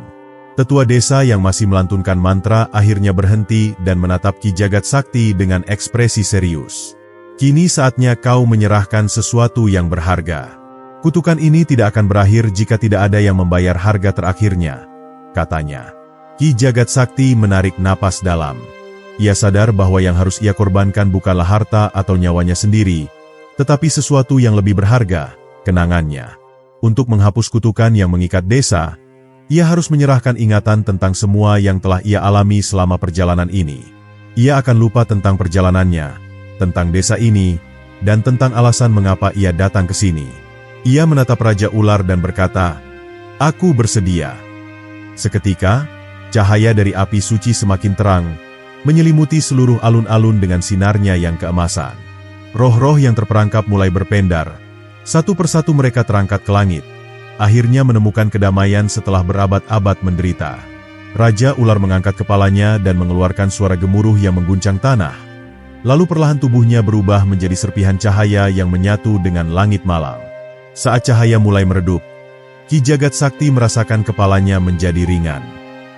Tetua desa yang masih melantunkan mantra akhirnya berhenti dan menatap Ki Jagat Sakti dengan ekspresi serius. Kini saatnya kau menyerahkan sesuatu yang berharga. Kutukan ini tidak akan berakhir jika tidak ada yang membayar harga terakhirnya, katanya. Ki Jagat Sakti menarik napas dalam. Ia sadar bahwa yang harus ia korbankan bukanlah harta atau nyawanya sendiri, tetapi sesuatu yang lebih berharga, kenangannya. Untuk menghapus kutukan yang mengikat desa, ia harus menyerahkan ingatan tentang semua yang telah ia alami selama perjalanan ini. Ia akan lupa tentang perjalanannya, tentang desa ini, dan tentang alasan mengapa ia datang ke sini. Ia menatap Raja Ular dan berkata, "Aku bersedia." Seketika, cahaya dari api suci semakin terang, menyelimuti seluruh alun-alun dengan sinarnya yang keemasan. Roh-roh yang terperangkap mulai berpendar. Satu persatu mereka terangkat ke langit. Akhirnya menemukan kedamaian setelah berabad-abad menderita. Raja Ular mengangkat kepalanya dan mengeluarkan suara gemuruh yang mengguncang tanah. Lalu perlahan tubuhnya berubah menjadi serpihan cahaya yang menyatu dengan langit malam. Saat cahaya mulai meredup, Ki Jagat Sakti merasakan kepalanya menjadi ringan.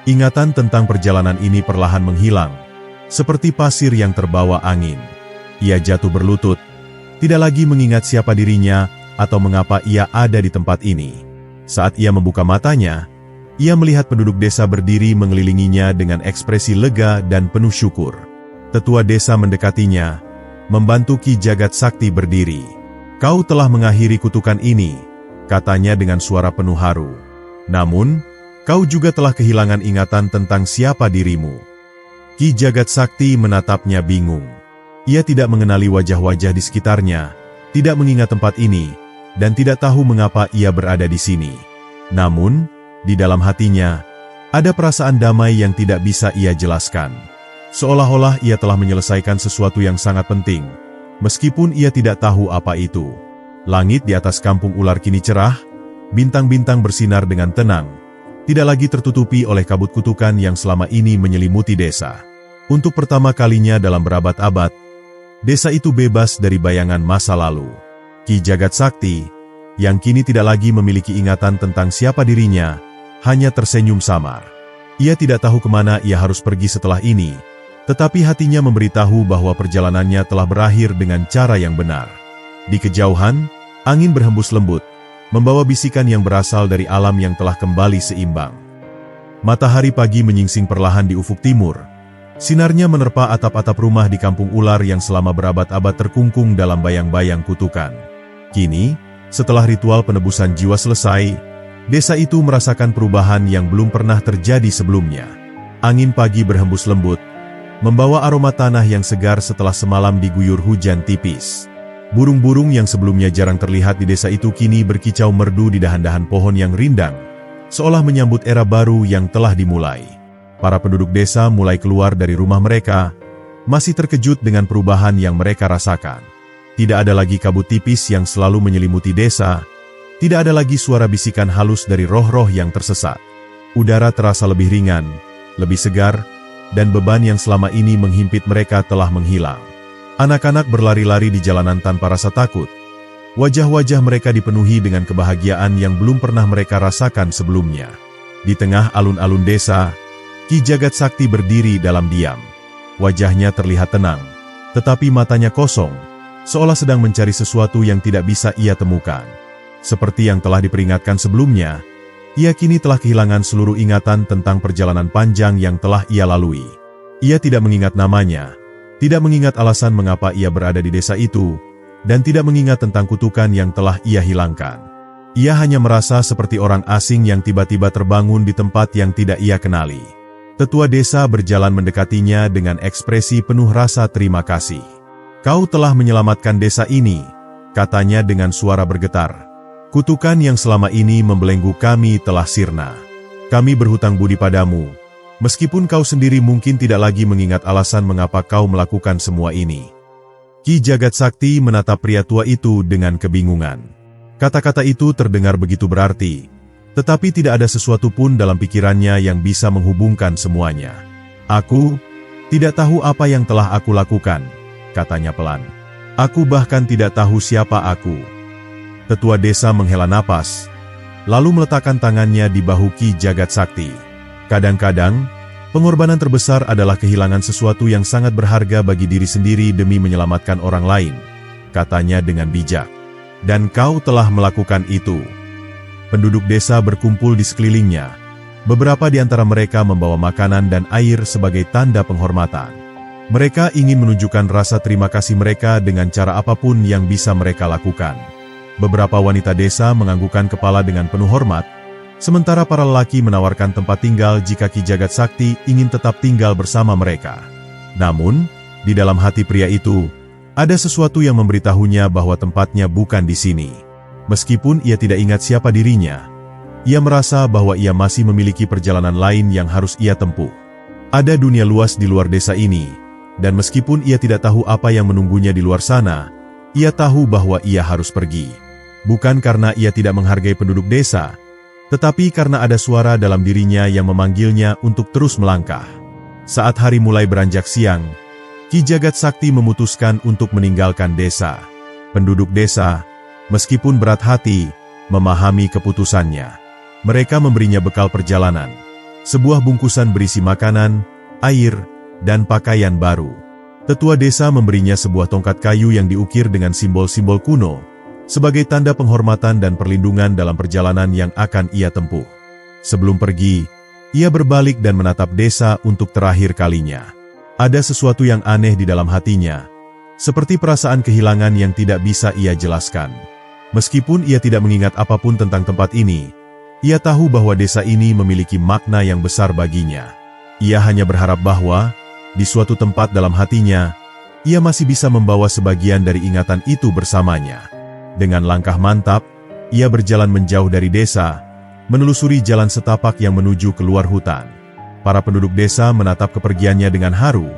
Ingatan tentang perjalanan ini perlahan menghilang, seperti pasir yang terbawa angin. Ia jatuh berlutut, tidak lagi mengingat siapa dirinya atau mengapa ia ada di tempat ini. Saat ia membuka matanya, ia melihat penduduk desa berdiri mengelilinginya dengan ekspresi lega dan penuh syukur. Tetua desa mendekatinya, membantu Ki Jagat Sakti berdiri. "Kau telah mengakhiri kutukan ini," katanya dengan suara penuh haru. "Namun, kau juga telah kehilangan ingatan tentang siapa dirimu." Ki Jagat Sakti menatapnya bingung. Ia tidak mengenali wajah-wajah di sekitarnya, tidak mengingat tempat ini, dan tidak tahu mengapa ia berada di sini. Namun, di dalam hatinya, ada perasaan damai yang tidak bisa ia jelaskan. Seolah-olah ia telah menyelesaikan sesuatu yang sangat penting, meskipun ia tidak tahu apa itu. Langit di atas kampung ular kini cerah, bintang-bintang bersinar dengan tenang, tidak lagi tertutupi oleh kabut kutukan yang selama ini menyelimuti desa. Untuk pertama kalinya dalam berabad-abad, desa itu bebas dari bayangan masa lalu. Ki Jagat Sakti, yang kini tidak lagi memiliki ingatan tentang siapa dirinya, hanya tersenyum samar. Ia tidak tahu kemana ia harus pergi setelah ini, tetapi hatinya memberitahu bahwa perjalanannya telah berakhir dengan cara yang benar. Di kejauhan, angin berhembus lembut, membawa bisikan yang berasal dari alam yang telah kembali seimbang. Matahari pagi menyingsing perlahan di ufuk timur. Sinarnya menerpa atap-atap rumah di kampung ular yang selama berabad-abad terkungkung dalam bayang-bayang kutukan. Kini, setelah ritual penebusan jiwa selesai, desa itu merasakan perubahan yang belum pernah terjadi sebelumnya. Angin pagi berhembus lembut, membawa aroma tanah yang segar setelah semalam diguyur hujan tipis. Burung-burung yang sebelumnya jarang terlihat di desa itu kini berkicau merdu di dahan-dahan pohon yang rindang, seolah menyambut era baru yang telah dimulai. Para penduduk desa mulai keluar dari rumah mereka, masih terkejut dengan perubahan yang mereka rasakan. Tidak ada lagi kabut tipis yang selalu menyelimuti desa, tidak ada lagi suara bisikan halus dari roh-roh yang tersesat. Udara terasa lebih ringan, lebih segar, dan beban yang selama ini menghimpit mereka telah menghilang. Anak-anak berlari-lari di jalanan tanpa rasa takut. Wajah-wajah mereka dipenuhi dengan kebahagiaan yang belum pernah mereka rasakan sebelumnya. Di tengah alun-alun desa, Ki Jagat Sakti berdiri dalam diam. Wajahnya terlihat tenang, tetapi matanya kosong, seolah sedang mencari sesuatu yang tidak bisa ia temukan. Seperti yang telah diperingatkan sebelumnya, ia kini telah kehilangan seluruh ingatan tentang perjalanan panjang yang telah ia lalui. Ia tidak mengingat namanya, tidak mengingat alasan mengapa ia berada di desa itu, dan tidak mengingat tentang kutukan yang telah ia hilangkan. Ia hanya merasa seperti orang asing yang tiba-tiba terbangun di tempat yang tidak ia kenali. Tetua desa berjalan mendekatinya dengan ekspresi penuh rasa terima kasih. "Kau telah menyelamatkan desa ini," katanya dengan suara bergetar. "Kutukan yang selama ini membelenggu kami telah sirna. Kami berhutang budi padamu, meskipun kau sendiri mungkin tidak lagi mengingat alasan mengapa kau melakukan semua ini." Ki Jagat Sakti menatap pria tua itu dengan kebingungan. Kata-kata itu terdengar begitu berarti, tetapi tidak ada sesuatu pun dalam pikirannya yang bisa menghubungkan semuanya. Aku tidak tahu apa yang telah aku lakukan, katanya pelan. Aku bahkan tidak tahu siapa aku. Tetua desa menghela napas, lalu meletakkan tangannya di bahu Ki Jagat Sakti. Kadang-kadang, pengorbanan terbesar adalah kehilangan sesuatu yang sangat berharga bagi diri sendiri demi menyelamatkan orang lain, katanya dengan bijak. Dan kau telah melakukan itu. Penduduk desa berkumpul di sekelilingnya. Beberapa di antara mereka membawa makanan dan air sebagai tanda penghormatan. Mereka ingin menunjukkan rasa terima kasih mereka dengan cara apapun yang bisa mereka lakukan. Beberapa wanita desa menganggukkan kepala dengan penuh hormat, sementara para lelaki menawarkan tempat tinggal jika Ki Jagat Sakti ingin tetap tinggal bersama mereka. Namun, di dalam hati pria itu, ada sesuatu yang memberitahunya bahwa tempatnya bukan di sini. Meskipun ia tidak ingat siapa dirinya, ia merasa bahwa ia masih memiliki perjalanan lain yang harus ia tempuh. Ada dunia luas di luar desa ini, dan meskipun ia tidak tahu apa yang menunggunya di luar sana, ia tahu bahwa ia harus pergi. Bukan karena ia tidak menghargai penduduk desa, tetapi karena ada suara dalam dirinya yang memanggilnya untuk terus melangkah. Saat hari mulai beranjak siang, Ki Jagat Sakti memutuskan untuk meninggalkan desa. Penduduk desa, meskipun berat hati, memahami keputusannya. Mereka memberinya bekal perjalanan, sebuah bungkusan berisi makanan, air, dan pakaian baru. Tetua desa memberinya sebuah tongkat kayu yang diukir dengan simbol-simbol kuno, sebagai tanda penghormatan dan perlindungan dalam perjalanan yang akan ia tempuh. Sebelum pergi, ia berbalik dan menatap desa untuk terakhir kalinya. Ada sesuatu yang aneh di dalam hatinya, seperti perasaan kehilangan yang tidak bisa ia jelaskan. Meskipun ia tidak mengingat apapun tentang tempat ini, ia tahu bahwa desa ini memiliki makna yang besar baginya. Ia hanya berharap bahwa, di suatu tempat dalam hatinya, ia masih bisa membawa sebagian dari ingatan itu bersamanya. Dengan langkah mantap, ia berjalan menjauh dari desa, menelusuri jalan setapak yang menuju keluar hutan. Para penduduk desa menatap kepergiannya dengan haru,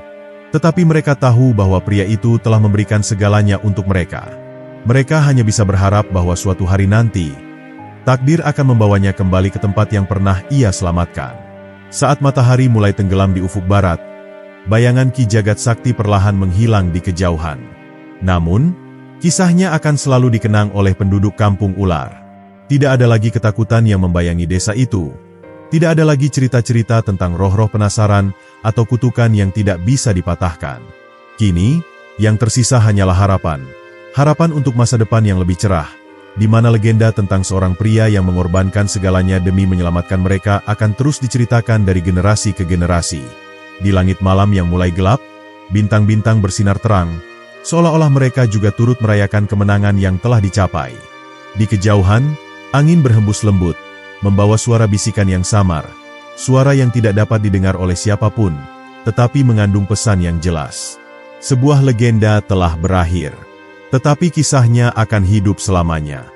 tetapi mereka tahu bahwa pria itu telah memberikan segalanya untuk mereka. Mereka hanya bisa berharap bahwa suatu hari nanti, takdir akan membawanya kembali ke tempat yang pernah ia selamatkan. Saat matahari mulai tenggelam di ufuk barat, bayangan Ki Jagat Sakti perlahan menghilang di kejauhan. Namun, kisahnya akan selalu dikenang oleh penduduk Kampung Ular. Tidak ada lagi ketakutan yang membayangi desa itu. Tidak ada lagi cerita-cerita tentang roh-roh penasaran atau kutukan yang tidak bisa dipatahkan. Kini, yang tersisa hanyalah harapan. Harapan untuk masa depan yang lebih cerah, di mana legenda tentang seorang pria yang mengorbankan segalanya demi menyelamatkan mereka akan terus diceritakan dari generasi ke generasi. Di langit malam yang mulai gelap, bintang-bintang bersinar terang, seolah-olah mereka juga turut merayakan kemenangan yang telah dicapai. Di kejauhan, angin berhembus lembut, membawa suara bisikan yang samar, suara yang tidak dapat didengar oleh siapapun, tetapi mengandung pesan yang jelas. Sebuah legenda telah berakhir, tetapi kisahnya akan hidup selamanya.